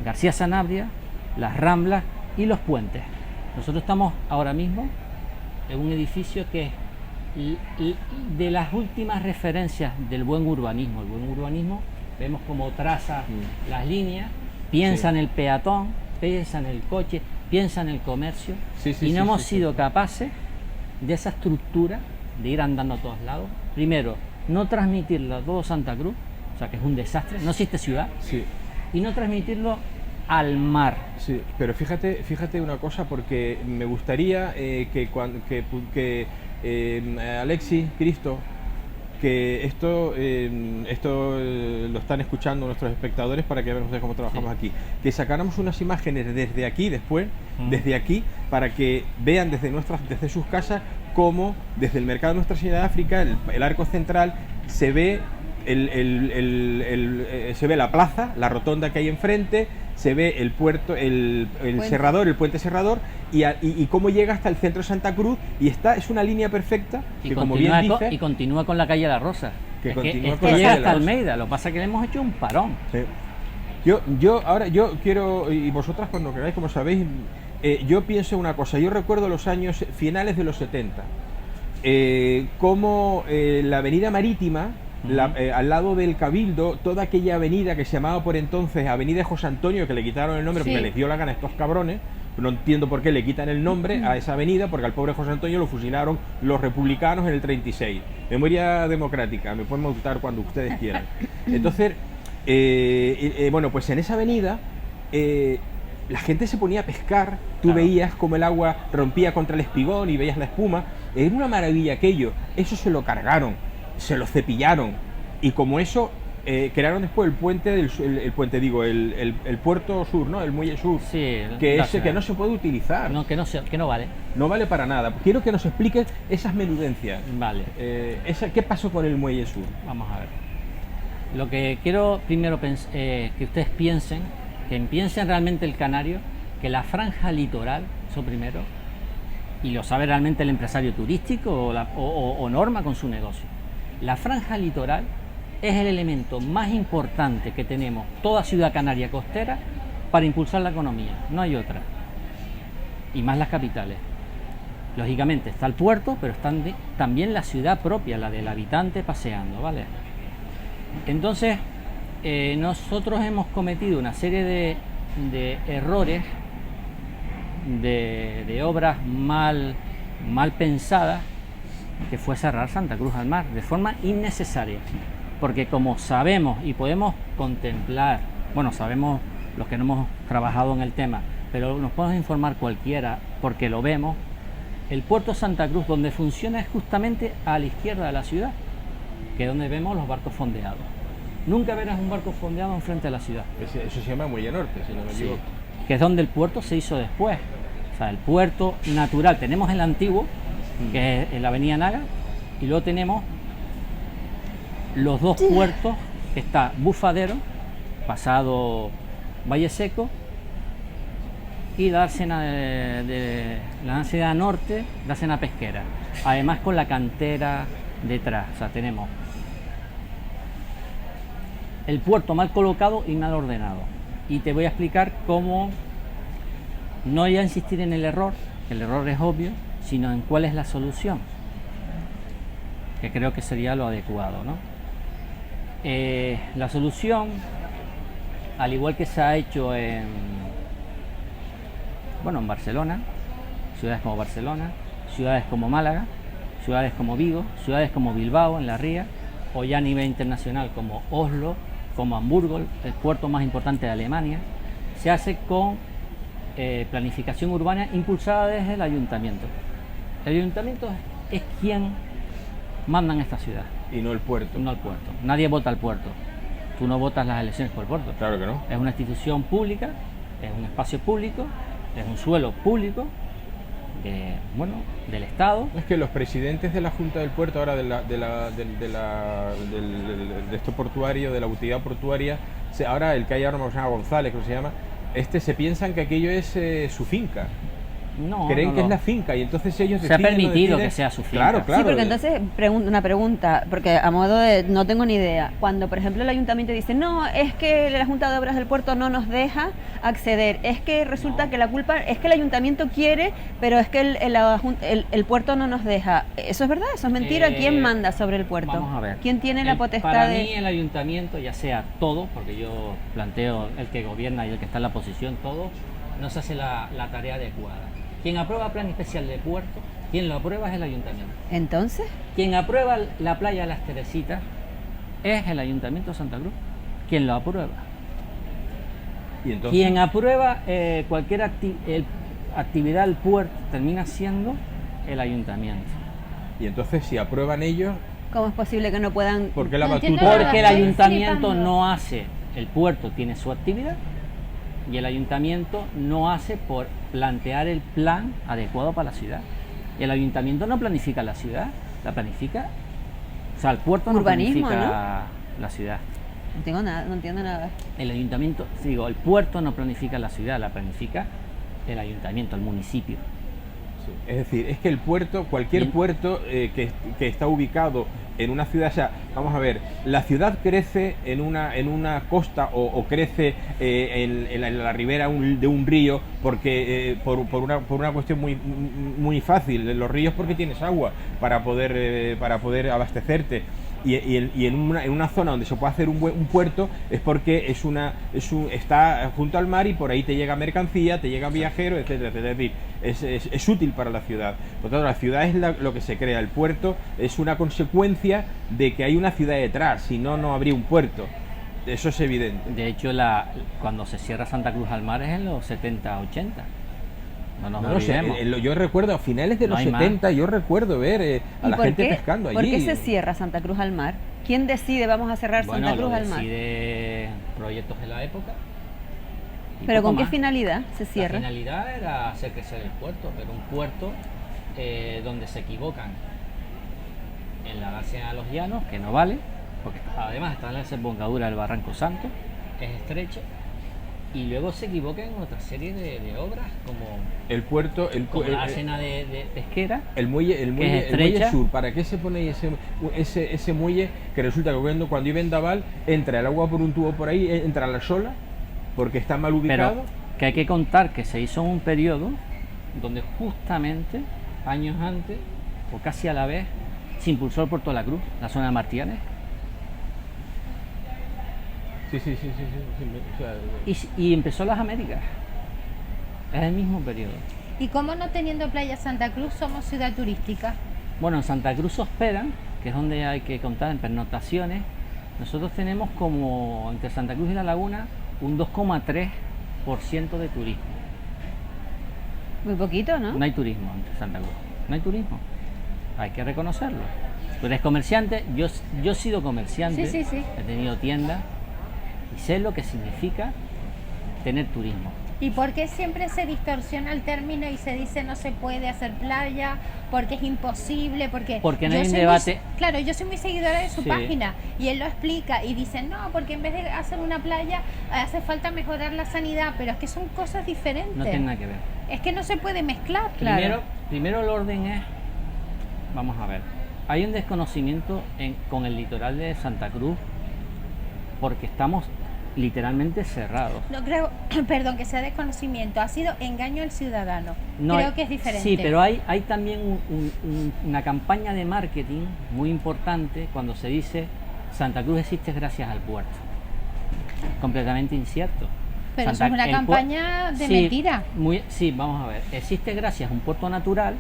Speaker 4: García Sanabria, las Ramblas y los puentes. Nosotros estamos ahora mismo en un edificio que es de las últimas referencias del buen urbanismo. El buen urbanismo, vemos cómo traza las líneas, piensa en el peatón, piensa en el coche, piensa en el comercio, y no hemos sido capaces de esa estructura, de ir andando a todos lados. Primero, no transmitirla a todo Santa Cruz, o sea que es un desastre, no existe ciudad. y no transmitirlo al mar.
Speaker 1: Sí, pero fíjate una cosa, porque me gustaría Alexis, Cristo, que esto lo están escuchando nuestros espectadores para que vean ustedes cómo trabajamos aquí, que sacáramos unas imágenes desde aquí después, desde aquí, para que vean desde sus casas cómo desde el mercado de Nuestra Señora de África, el arco central, se ve se ve la plaza, la rotonda que hay enfrente, se ve el puerto, el serrador, el puente serrador, y cómo llega hasta el centro de Santa Cruz, y es una línea perfecta
Speaker 4: Y
Speaker 1: que, como bien dice,
Speaker 4: y continúa con la calle La Rosa.
Speaker 1: Que
Speaker 4: Es
Speaker 1: continúa
Speaker 4: es
Speaker 1: con
Speaker 4: que
Speaker 1: la
Speaker 4: llega
Speaker 1: calle La
Speaker 4: hasta
Speaker 1: Rosa.
Speaker 4: Almeida, lo que pasa es que le hemos hecho un parón.
Speaker 1: sí. Yo quiero, y vosotras cuando queráis, como sabéis, yo pienso una cosa. Yo recuerdo los años finales de los 70, como la avenida Marítima, al lado del Cabildo, toda aquella avenida que se llamaba por entonces Avenida José Antonio, que le quitaron el nombre
Speaker 3: Sí.
Speaker 1: porque les dio la gana a estos cabrones. No entiendo por qué le quitan el nombre a esa avenida, porque al pobre José Antonio lo fusilaron los republicanos en el 36. Memoria democrática, me pueden multar cuando ustedes quieran. Entonces, bueno, pues en esa avenida la gente se ponía a pescar, tú
Speaker 4: Claro.
Speaker 1: veías como el agua rompía contra el espigón y veías la espuma. Era una maravilla aquello. Eso se lo cargaron, se lo cepillaron, y como eso crearon después el puente el puerto sur, ¿no? El muelle sur,
Speaker 4: Sí,
Speaker 1: que no se puede utilizar,
Speaker 4: No, que no vale.
Speaker 1: no vale para nada. Quiero que nos expliques esas menudencias.
Speaker 4: Vale,
Speaker 1: ¿Qué pasó con el muelle sur?
Speaker 4: vamos a ver. Lo que quiero primero que ustedes piensen realmente el canario, que la franja litoral, eso primero, y lo sabe realmente el empresario turístico o Norma con su negocio. La franja litoral es el elemento más importante que tenemos toda ciudad canaria costera para impulsar la economía, no hay otra. Y más las capitales. Lógicamente está el puerto, pero está también la ciudad propia, la del habitante paseando, ¿vale? Entonces, nosotros hemos cometido una serie de errores, de obras mal pensadas, que fue cerrar Santa Cruz al mar de forma innecesaria, porque como sabemos y podemos contemplar, bueno, sabemos los que no hemos trabajado en el tema, pero nos podemos informar cualquiera porque lo vemos, el puerto Santa Cruz donde funciona es justamente a la izquierda de la ciudad, que es donde vemos los barcos fondeados. Nunca verás un barco fondeado enfrente de la ciudad.
Speaker 1: Eso se llama Muelle Norte, si no me
Speaker 4: Sí,
Speaker 1: equivoco.
Speaker 4: que es donde el puerto se hizo después. O sea, el puerto natural. Tenemos el antiguo, que es en la avenida Naga, y luego tenemos los dos puertos, que está Bufadero, pasado Valle Seco, y la dársena la dársena norte, dársena pesquera. Además con la cantera detrás. O sea, tenemos el puerto mal colocado y mal ordenado. Y te voy a explicar cómo no voy a insistir en el error es obvio, sino en cuál es la solución, que creo que sería lo adecuado, ¿no? La solución, al igual que se ha hecho en Barcelona, ciudades como Barcelona, ciudades como Málaga, ciudades como Vigo, ciudades como Bilbao en la Ría, o ya a nivel internacional como Oslo, como Hamburgo, el puerto más importante de Alemania, se hace con planificación urbana impulsada desde el ayuntamiento. El ayuntamiento es quien manda en esta ciudad,
Speaker 1: Y no el puerto.
Speaker 4: no el puerto. Nadie vota al puerto. Tú no votas las elecciones por el puerto.
Speaker 1: Claro que no.
Speaker 4: Es una institución pública, es un espacio público, es un suelo público, del Estado.
Speaker 1: Es que los presidentes de la Junta del Puerto, ahora de esto portuario, de la autoridad portuaria, ahora el que hay ahora se llama González, creo que se llama, se piensan que aquello es su finca.
Speaker 4: No,
Speaker 1: Creen
Speaker 4: no,
Speaker 1: que
Speaker 4: no.
Speaker 1: es la finca, y entonces ellos
Speaker 4: Se ha
Speaker 1: deciden, no
Speaker 4: permitido
Speaker 1: deciden.
Speaker 4: que sea su finca.
Speaker 1: Claro, claro.
Speaker 2: Sí, porque entonces, una pregunta, porque a modo de, no tengo ni idea, cuando por ejemplo el ayuntamiento dice, no, es que la Junta de Obras del Puerto no nos deja acceder, es que resulta que la culpa es que el ayuntamiento quiere, pero es que el puerto no nos deja. ¿Eso es verdad? ¿Eso es mentira? ¿Quién manda sobre el puerto?
Speaker 4: Vamos a ver.
Speaker 2: ¿Quién tiene la potestad
Speaker 4: para
Speaker 2: de...?
Speaker 4: mí el ayuntamiento, ya sea todo, porque yo planteo el que gobierna y el que está en la posición, todo, no se hace la tarea adecuada. Quien aprueba plan especial de puerto, quien lo aprueba es el ayuntamiento.
Speaker 2: Entonces,
Speaker 4: Quien aprueba la playa de Las Teresitas es el ayuntamiento de Santa Cruz. Quien lo aprueba.
Speaker 1: Y entonces,
Speaker 4: Quien aprueba cualquier actividad del puerto termina siendo el ayuntamiento.
Speaker 1: y entonces si aprueban ellos,
Speaker 2: ¿Cómo es posible que no puedan?
Speaker 1: ¿por qué la
Speaker 3: No entiendo
Speaker 1: batuta?
Speaker 3: nada.
Speaker 4: Porque el
Speaker 3: estoy
Speaker 4: ayuntamiento
Speaker 3: flipando.
Speaker 4: no hace, el puerto tiene su actividad y el ayuntamiento no hace por plantear el plan adecuado para la ciudad. Y el ayuntamiento no planifica la ciudad, la planifica, o sea, el puerto no
Speaker 2: Urbanismo,
Speaker 4: planifica la ciudad.
Speaker 2: No tengo nada, no entiendo nada.
Speaker 4: El ayuntamiento, digo, el puerto no planifica la ciudad, la planifica el ayuntamiento, el municipio.
Speaker 1: Sí, es decir, es que el puerto, cualquier
Speaker 4: Bien.
Speaker 1: puerto que está ubicado en una ciudad, o sea, vamos a ver, la ciudad crece en una costa o crece en la ribera de un río porque por una cuestión muy fácil. En los ríos porque tienes agua para poder abastecerte. Y en una zona donde se puede hacer un puerto es porque está junto al mar y por ahí te llega mercancía, te llega viajeros, etcétera, etcétera. Es decir, es útil para la ciudad. Por lo tanto, la ciudad es lo que se crea. El puerto es una consecuencia de que hay una ciudad detrás, si no, no habría un puerto. Eso es evidente.
Speaker 4: De hecho, cuando se cierra Santa Cruz al mar es en los 70, 80. No nos
Speaker 1: No lo sé,
Speaker 4: olvidemos.
Speaker 1: yo recuerdo a finales de
Speaker 4: No
Speaker 1: los
Speaker 4: hay más.
Speaker 1: 70, yo recuerdo ver a
Speaker 2: ¿Y
Speaker 1: la
Speaker 2: por
Speaker 1: gente
Speaker 2: qué?
Speaker 1: pescando allí.
Speaker 2: ¿Por qué se cierra Santa Cruz al mar? ¿Quién decide vamos a cerrar
Speaker 4: Bueno,
Speaker 2: Santa Cruz
Speaker 4: lo
Speaker 2: al mar?
Speaker 4: decide proyectos de la época. y
Speaker 2: ¿Pero
Speaker 4: poco
Speaker 2: con qué
Speaker 4: más.
Speaker 2: finalidad se
Speaker 4: La
Speaker 2: cierra?
Speaker 4: finalidad era hacer crecer el puerto, pero un puerto donde se equivocan en la base a los llanos, que no vale, porque además está en la desembocadura del Barranco Santo, es estrecho, y luego se equivocan en otra serie de obras, como
Speaker 1: El puerto,
Speaker 4: como la escena de pesquera.
Speaker 1: el muelle
Speaker 4: es estrecha.
Speaker 1: muelle sur, ¿para qué se pone ahí ese muelle que resulta que cuando hay vendaval entra el agua por un tubo por ahí, entra la sola, porque está mal ubicado?
Speaker 4: Pero que hay que contar que se hizo en un periodo donde justamente años antes, o casi a la vez, se impulsó el Puerto de la Cruz, la zona de Martianes,
Speaker 1: Sí, o sea,
Speaker 4: y empezó las Américas. Es el mismo periodo.
Speaker 3: ¿Y cómo no teniendo Playa Santa Cruz somos ciudad turística?
Speaker 4: Bueno, en Santa Cruz se hospedan, que es donde hay que contar en pernoctaciones. Nosotros tenemos como entre Santa Cruz y La Laguna un 2,3% de turismo.
Speaker 2: Muy poquito, ¿no?
Speaker 4: No hay turismo entre Santa Cruz, no hay turismo. Hay que reconocerlo. Tú eres comerciante, yo he sido comerciante,
Speaker 3: Sí, sí, sí.
Speaker 4: he tenido tiendas y sé lo que significa tener turismo.
Speaker 3: ¿Y por qué siempre se distorsiona el término y se dice no se puede hacer playa, porque es imposible, porque
Speaker 4: Porque no
Speaker 3: yo
Speaker 4: hay un
Speaker 3: soy
Speaker 4: debate.
Speaker 3: claro, yo soy muy seguidora de su
Speaker 4: Sí.
Speaker 3: página y él lo explica y dice no, porque en vez de hacer una playa hace falta mejorar la sanidad, pero es que son cosas diferentes.
Speaker 4: No tiene nada que ver.
Speaker 3: Es que no se puede mezclar.
Speaker 2: Claro.
Speaker 4: Primero el orden es, vamos a ver, hay un desconocimiento con el litoral de Santa Cruz porque estamos literalmente cerrados.
Speaker 3: No creo, perdón, que sea desconocimiento, ha sido engaño al ciudadano.
Speaker 4: No
Speaker 3: creo
Speaker 4: hay-
Speaker 3: que es diferente.
Speaker 4: Sí, pero hay también una campaña de marketing muy importante cuando se dice Santa Cruz existe gracias al puerto. Completamente incierto.
Speaker 3: Pero eso es una
Speaker 4: el
Speaker 3: campaña de
Speaker 4: Sí,
Speaker 3: mentira.
Speaker 4: Sí, vamos a ver. Existe gracias a un puerto natural,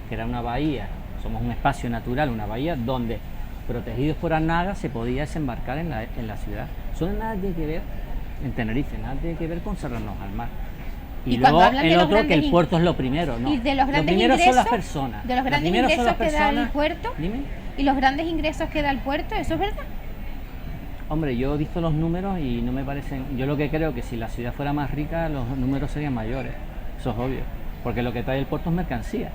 Speaker 4: que era una bahía, somos un espacio natural, una bahía donde protegidos por Arnaga se podía desembarcar en la ciudad. Eso nada tiene que ver en Tenerife, nada tiene que ver con cerrarnos al mar. Y,
Speaker 3: Y cuando
Speaker 4: luego
Speaker 3: hablan de
Speaker 4: el
Speaker 3: los
Speaker 4: otro que
Speaker 3: grandes
Speaker 4: el puerto es lo primero, ¿no?
Speaker 3: Y de los
Speaker 4: lo
Speaker 3: grandes
Speaker 4: primero
Speaker 3: ingresos,
Speaker 4: son las personas.
Speaker 3: de los
Speaker 4: Lo
Speaker 3: grandes
Speaker 4: primero son las
Speaker 3: ingresos que da el
Speaker 4: personas.
Speaker 3: puerto.
Speaker 4: Dime.
Speaker 3: ¿Y los grandes ingresos que da el puerto? ¿Eso es verdad?
Speaker 4: Hombre, yo he visto los números y no me parecen. Yo lo que creo que si la ciudad fuera más rica, los números serían mayores. Eso es obvio. Porque lo que trae el puerto es mercancía.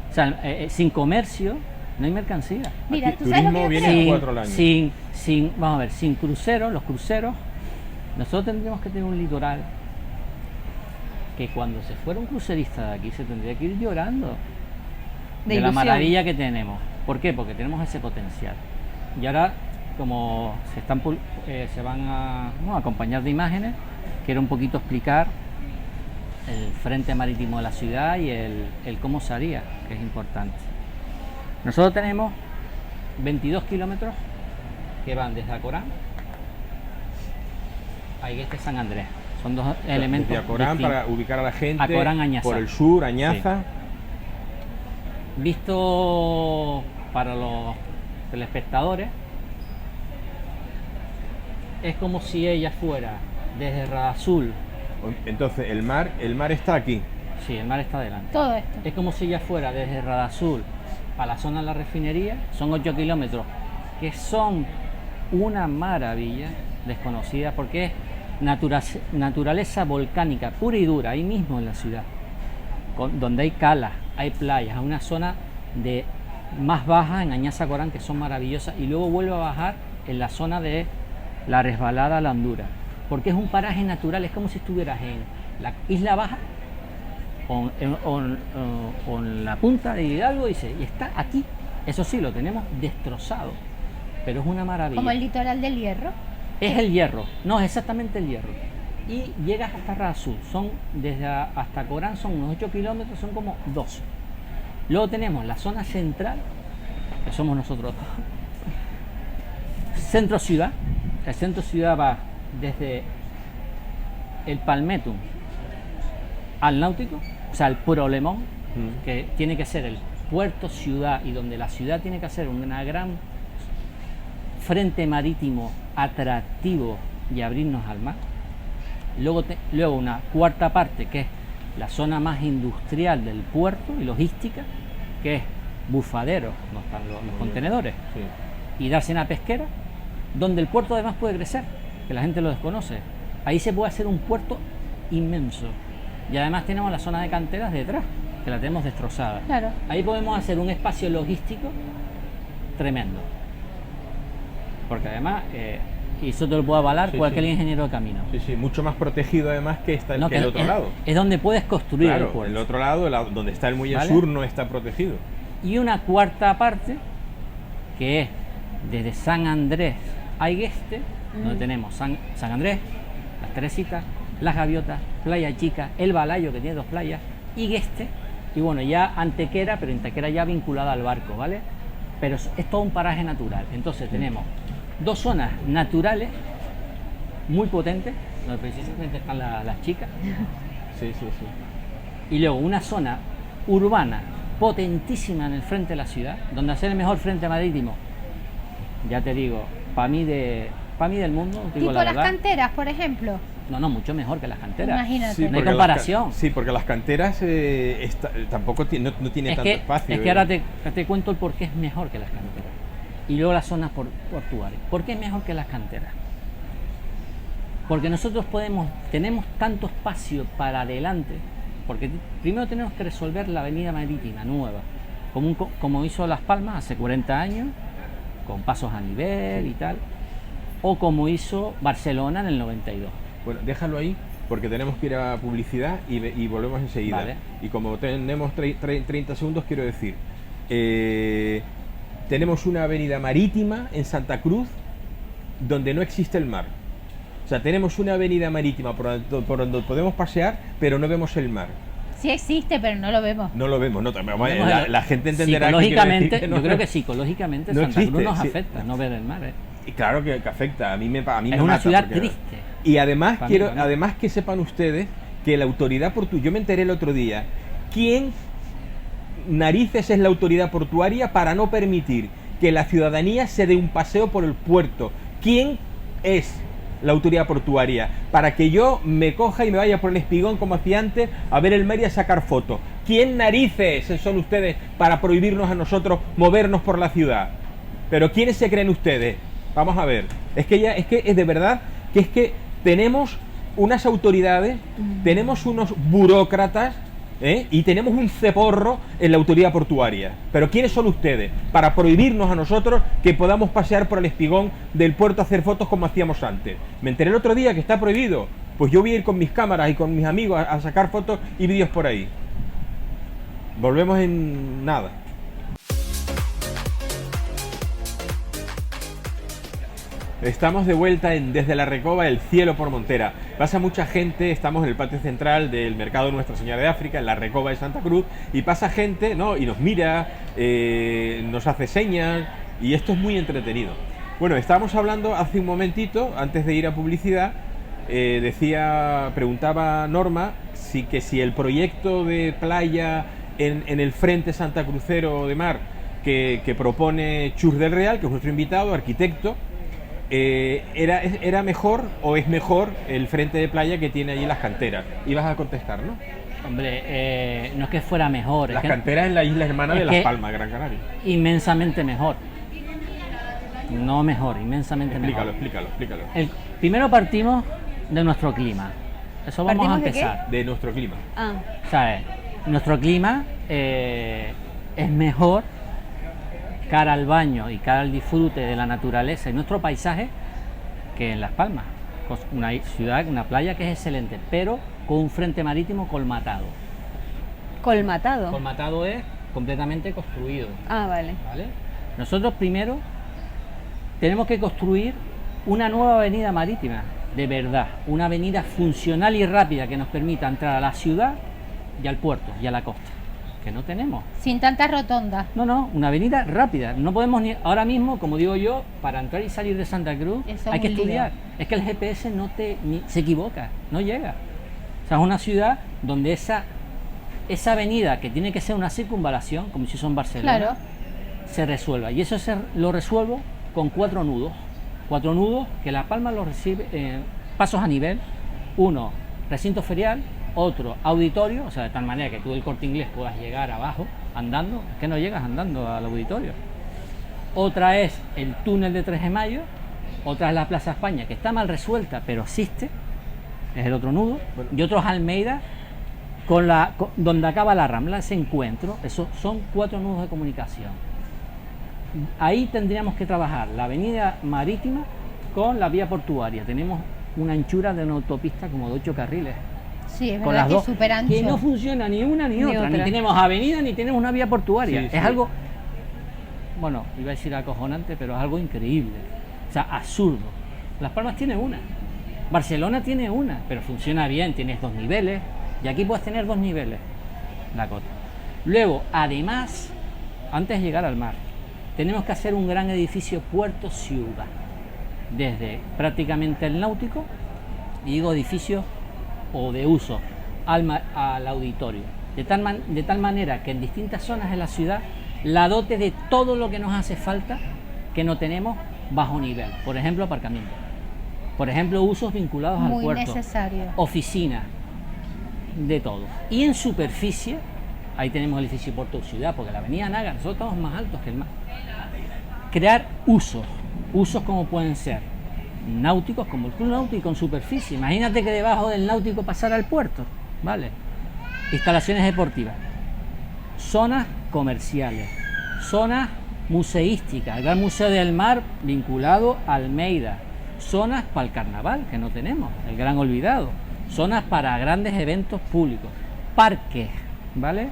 Speaker 4: O sea, sin comercio no hay mercancía.
Speaker 3: Mira,
Speaker 1: Aquí
Speaker 3: tú sabes lo
Speaker 1: turismo
Speaker 3: que yo
Speaker 1: viene
Speaker 3: creo.
Speaker 1: 4 al año.
Speaker 4: Vamos a ver, sin cruceros, los cruceros, nosotros tendríamos que tener un litoral que cuando se fuera un crucerista de aquí se tendría que ir llorando
Speaker 2: De
Speaker 4: la
Speaker 2: ilusión.
Speaker 4: maravilla que tenemos. ¿Por qué? Porque tenemos ese potencial. Y ahora, como se van a acompañar de imágenes, quiero un poquito explicar el frente marítimo de la ciudad y el cómo se haría, que es importante. Nosotros tenemos 22 kilómetros que van desde Acorán a Igueste San Andrés. Son dos elementos
Speaker 1: Desde Acorán
Speaker 4: distintos.
Speaker 1: para ubicar a la gente,
Speaker 4: Acorán, Añaza.
Speaker 1: por el sur, Añaza.
Speaker 4: Visto para los telespectadores, es como si ella fuera desde Radazul.
Speaker 1: Entonces, el mar está aquí.
Speaker 4: Sí, el mar está delante.
Speaker 3: Todo esto.
Speaker 4: Es como si ya fuera desde Radazul a la zona de la refinería, son 8 kilómetros, que son una maravilla desconocida porque es naturaleza volcánica pura y dura, ahí mismo en la ciudad, donde hay calas, hay playas, una zona de más baja en Añaza Corán que son maravillosas, y luego vuelve a bajar en la zona de la resbalada La Hondura, porque es un paraje natural, es como si estuvieras en la Isla Baja o en la punta de Hidalgo, y está aquí. Eso sí, lo tenemos destrozado, pero es una maravilla.
Speaker 3: Como el litoral del Hierro.
Speaker 4: Es el Hierro, no es exactamente el Hierro. Y llegas hasta Radazul, son hasta Corán son unos 8 kilómetros, son como 2. Luego tenemos la zona central, que somos nosotros. Centro ciudad. El centro ciudad va desde el Palmetum al Náutico, o sea, el Problemón, que tiene que ser el puerto ciudad, y donde la ciudad tiene que ser una gran frente marítimo atractivo y abrirnos al mar. Luego una cuarta parte, que es la zona más industrial del puerto y logística, que es Bufadero, donde están los contenedores, y Dársena Pesquera, donde el puerto además puede crecer, que la gente lo desconoce. Ahí se puede hacer un puerto inmenso, y además tenemos la zona de canteras detrás, que la tenemos destrozada.
Speaker 3: Claro.
Speaker 4: Ahí podemos hacer un espacio logístico tremendo, porque además, y eso te lo puede avalar cualquier ingeniero de camino.
Speaker 1: Sí, mucho más protegido además que está el otro lado.
Speaker 4: Es donde puedes construir el puerto.
Speaker 1: El otro lado, donde está el muelle sur, no está protegido.
Speaker 4: Y una cuarta parte, que es desde San Andrés a Igueste, donde tenemos San Andrés, Las Teresitas, Las Gaviotas, Playa Chica, El Balayo, que tiene 2 playas, Igueste, y bueno, ya Antequera, pero Antequera ya vinculada al barco, ¿vale? Pero es todo un paraje natural. Entonces tenemos 2 zonas naturales muy potentes, donde precisamente están las chicas.
Speaker 1: Sí.
Speaker 4: Y luego una zona urbana potentísima en el frente de la ciudad, donde hacer el mejor frente marítimo, ya te digo, para mí del mundo, te digo
Speaker 3: Tipo
Speaker 4: la
Speaker 3: las
Speaker 4: verdad.
Speaker 3: Canteras, por ejemplo.
Speaker 4: No, mucho mejor que las canteras.
Speaker 3: Imagínate.
Speaker 4: No hay comparación.
Speaker 1: Porque las canteras tampoco no tiene tanto espacio.
Speaker 4: Es que ahora te cuento el por qué es mejor que las canteras. Y luego las zonas portuarias. ¿Por qué es mejor que las canteras? Porque nosotros tenemos tanto espacio para adelante, porque primero tenemos que resolver la avenida marítima nueva, como hizo Las Palmas hace 40 años, con pasos a nivel y tal, o como hizo Barcelona en el 92.
Speaker 1: Bueno, déjalo ahí, porque tenemos que ir a publicidad y volvemos enseguida.
Speaker 4: Vale.
Speaker 1: Y como tenemos 30 segundos, quiero decir, tenemos una avenida marítima en Santa Cruz donde no existe el mar. O sea, tenemos una avenida marítima por donde podemos pasear, pero no vemos el mar.
Speaker 3: Sí existe, pero no lo vemos.
Speaker 1: No lo vemos, la gente entenderá
Speaker 4: psicológicamente,
Speaker 1: que no,
Speaker 4: yo creo que psicológicamente
Speaker 1: no
Speaker 4: Santa Cruz
Speaker 1: existe,
Speaker 4: nos
Speaker 1: sí.
Speaker 4: afecta, no ver el mar.
Speaker 1: Y claro que afecta, a mí me
Speaker 4: Es
Speaker 1: mata
Speaker 4: una ciudad
Speaker 1: porque-
Speaker 4: triste.
Speaker 1: Y además
Speaker 4: Para mí,
Speaker 1: además que sepan ustedes que la autoridad portuaria, yo me enteré el otro día, ¿quién narices es la autoridad portuaria para no permitir que la ciudadanía se dé un paseo por el puerto? ¿Quién es la autoridad portuaria para que yo me coja y me vaya por el Espigón como hacía antes a ver el mar y a sacar fotos? ¿Quién narices son ustedes para prohibirnos a nosotros movernos por la ciudad? Pero ¿quiénes se creen ustedes? Vamos a ver, es que es de verdad que tenemos unas autoridades, tenemos unos burócratas, y tenemos un ceporro en la autoridad portuaria. Pero ¿quiénes son ustedes para prohibirnos a nosotros que podamos pasear por el Espigón del puerto a hacer fotos como hacíamos antes? Me enteré el otro día que está prohibido. Pues yo voy a ir con mis cámaras y con mis amigos a sacar fotos y vídeos por ahí. Volvemos en nada. Estamos de vuelta en Desde la Recoba, el cielo por Montera. Pasa mucha gente, estamos en el patio central del mercado de Nuestra Señora de África, en la Recoba de Santa Cruz, y pasa gente, ¿no? Y nos mira, nos hace señas, y esto es muy entretenido. Bueno, estábamos hablando hace un momentito, antes de ir a publicidad, preguntaba Norma si el proyecto de playa en el frente santacrucero de mar que propone Chus del Real, que es nuestro invitado, arquitecto, ¿era mejor o es mejor el frente de playa que tiene allí las canteras? Ibas a contestar, ¿no?
Speaker 4: Hombre, no es que fuera mejor.
Speaker 1: Las
Speaker 4: es que
Speaker 1: canteras en la isla hermana
Speaker 4: es
Speaker 1: de Las
Speaker 4: que-
Speaker 1: Palmas, Gran Canaria.
Speaker 4: inmensamente mejor. No mejor, inmensamente
Speaker 1: Explícalo,
Speaker 4: mejor.
Speaker 1: explícalo.
Speaker 4: Primero partimos de nuestro clima. Eso vamos a
Speaker 2: ¿Partimos de qué?
Speaker 4: empezar.
Speaker 1: De nuestro clima.
Speaker 2: Ah,
Speaker 4: ¿Sabes? Nuestro clima es mejor cara al baño y cara al disfrute de la naturaleza y nuestro paisaje que en Las Palmas. Una ciudad, una playa que es excelente, pero con un frente marítimo colmatado.
Speaker 2: colmatado.
Speaker 4: Colmatado es completamente construido.
Speaker 2: Ah, vale.
Speaker 4: ¿Vale? Nosotros primero tenemos que construir una nueva avenida marítima, de verdad, una avenida funcional y rápida que nos permita entrar a la ciudad y al puerto y a la costa, que no tenemos.
Speaker 3: Sin tantas rotondas.
Speaker 4: No, una avenida rápida. No podemos ni ahora mismo, como digo yo, para entrar y salir de Santa Cruz
Speaker 3: Eso
Speaker 4: hay
Speaker 3: es
Speaker 4: que
Speaker 3: un lío.
Speaker 4: estudiar. Es que el GPS se equivoca, no llega. O sea, es una ciudad donde esa avenida, que tiene que ser una circunvalación, como si son Barcelona,
Speaker 3: Claro.
Speaker 4: se resuelva. Y eso lo resuelvo con 4 nudos. 4 nudos que La Palma los recibe, pasos a nivel. Uno, recinto ferial. Otro, auditorio, o sea, de tal manera que tú del Corte Inglés puedas llegar abajo andando. Es que no llegas andando al auditorio. Otra es el túnel de 3 de Mayo. Otra es la Plaza España, que está mal resuelta, pero existe. Es el otro nudo.
Speaker 1: Bueno.
Speaker 4: Y otro es Almeida, donde acaba la Rambla, ese encuentro. Esos son 4 nudos de comunicación. Ahí tendríamos que trabajar la avenida marítima con la vía portuaria. Tenemos una anchura de una autopista como de 8 carriles.
Speaker 3: Sí, es
Speaker 4: Con
Speaker 3: verdad
Speaker 4: las
Speaker 3: que
Speaker 4: dos,
Speaker 3: es súper ancho.
Speaker 4: que no funciona ni una ni otra. Ni
Speaker 2: otra.
Speaker 4: tenemos avenida ni tenemos una vía portuaria.
Speaker 1: Sí, sí.
Speaker 4: Es algo, bueno, iba a decir acojonante, pero es algo increíble. O sea, absurdo. Las Palmas tiene una. Barcelona tiene una, pero funciona bien, tienes 2 niveles. Y aquí puedes tener 2 niveles, la cota. Luego, además, antes de llegar al mar, tenemos que hacer un gran edificio puerto-ciudad. Desde prácticamente el náutico, y digo edificio o de uso, al auditorio. De tal manera que en distintas zonas de la ciudad la dote de todo lo que nos hace falta que no tenemos bajo nivel. Por ejemplo, aparcamiento. Por ejemplo, usos vinculados al
Speaker 3: Muy
Speaker 4: puerto.
Speaker 3: necesario.
Speaker 4: Oficina, de todo. Y en superficie, ahí tenemos el edificio Puerto Ciudad, porque la avenida Naga, nosotros estamos más altos que el mar. Crear usos como pueden ser náuticos, como el club náutico en superficie. Imagínate que debajo del náutico pasara al puerto, ¿vale? Instalaciones deportivas, zonas comerciales, zonas museísticas, el Gran Museo del Mar vinculado a Almeida, zonas para el carnaval, que no tenemos, el gran olvidado, zonas para grandes eventos públicos, parques, ¿vale?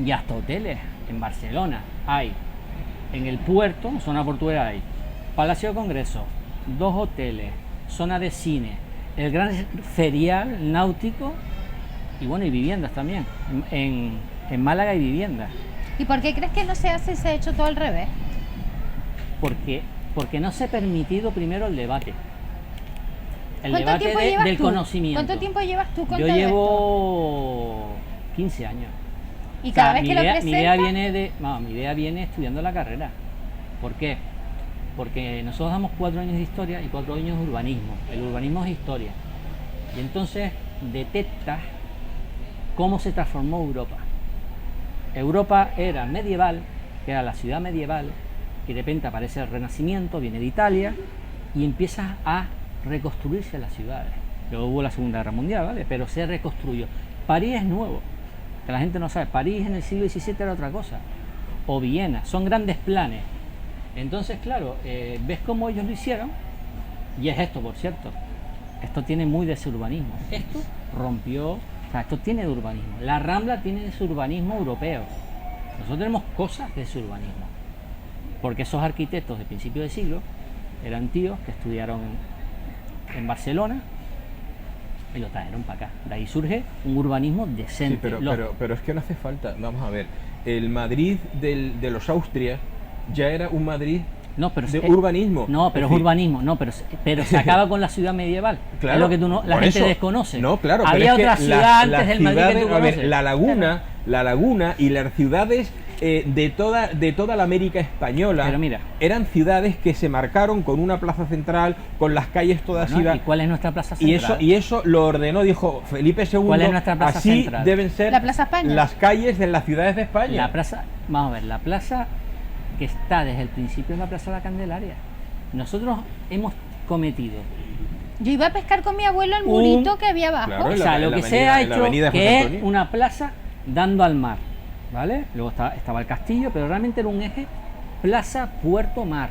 Speaker 4: Y hasta hoteles. En Barcelona hay, en el puerto, zona portuaria hay Palacio de Congreso, 2 hoteles, zona de cine, el gran ferial náutico y bueno, y viviendas también. En Málaga hay viviendas.
Speaker 3: ¿Y por qué crees que no se hace y se ha hecho todo al revés?
Speaker 4: Porque no se ha permitido primero el debate. El
Speaker 3: ¿Cuánto
Speaker 4: debate
Speaker 3: tiempo llevas
Speaker 4: del
Speaker 3: tú?
Speaker 4: conocimiento.
Speaker 3: ¿Cuánto tiempo llevas tú con
Speaker 4: Yo
Speaker 3: todo
Speaker 4: llevo 15 años.
Speaker 3: esto? Y
Speaker 4: O sea,
Speaker 3: cada vez
Speaker 4: mi
Speaker 3: que lo
Speaker 4: idea,
Speaker 3: presentas...
Speaker 4: mi idea viene estudiando la carrera. ¿Por qué? Porque nosotros damos 4 años de historia y 4 años de urbanismo. El urbanismo es historia. Y entonces detectas cómo se transformó Europa. Europa era medieval, que era la ciudad medieval, y de repente aparece el Renacimiento, viene de Italia, y empieza a reconstruirse las ciudades. Luego hubo la Segunda Guerra Mundial, ¿vale? Pero se reconstruyó. París es nuevo, que la gente no sabe. París en el siglo XVII era otra cosa. O Viena, son grandes planes. Entonces, claro, ves cómo ellos lo hicieron, y es esto, por cierto. Esto tiene muy de ese urbanismo. Esto rompió, o sea, esto tiene de urbanismo. La Rambla tiene de su urbanismo europeo. Nosotros tenemos cosas de su urbanismo. Porque esos arquitectos de principio de siglo eran tíos que estudiaron en Barcelona y lo trajeron para acá. De ahí surge un urbanismo decente.
Speaker 1: Sí, pero es que no hace falta. Vamos a ver. El Madrid de los Austrias ya era un Madrid
Speaker 4: no, pero
Speaker 1: de urbanismo.
Speaker 4: No, pero es urbanismo, no, pero se acaba con la ciudad medieval.
Speaker 1: Claro,
Speaker 4: es lo que la
Speaker 1: por
Speaker 4: gente
Speaker 1: eso.
Speaker 4: desconoce.
Speaker 1: No, claro,
Speaker 4: había
Speaker 1: pero
Speaker 4: otra
Speaker 1: es que
Speaker 4: ciudad antes del Madrid que tú
Speaker 1: a ver,
Speaker 4: conoces.
Speaker 1: la laguna y las ciudades de toda la América española.
Speaker 4: Pero mira.
Speaker 1: Eran ciudades que se marcaron con una plaza central, con las calles todas
Speaker 4: Bueno,
Speaker 1: idas.
Speaker 4: ¿y cuál es nuestra plaza central?
Speaker 1: Y eso lo ordenó, dijo Felipe II.
Speaker 4: ¿Cuál es nuestra plaza
Speaker 1: así
Speaker 4: central?
Speaker 1: deben ser
Speaker 3: La Plaza España.
Speaker 1: las calles de las ciudades de España.
Speaker 4: La plaza, vamos a ver, la plaza que está desde el principio es la Plaza de la Candelaria. Nosotros hemos cometido,
Speaker 3: Yo iba a pescar con mi abuelo al murito que había abajo.
Speaker 1: Claro,
Speaker 4: o sea,
Speaker 1: en
Speaker 4: lo
Speaker 1: la
Speaker 4: que se
Speaker 1: avenida-
Speaker 4: ha
Speaker 1: en la
Speaker 4: hecho,
Speaker 1: avenida José
Speaker 4: que es
Speaker 1: Antonio.
Speaker 4: una plaza dando al mar, ¿vale? Luego estaba el castillo, pero realmente era un eje plaza, puerto, mar.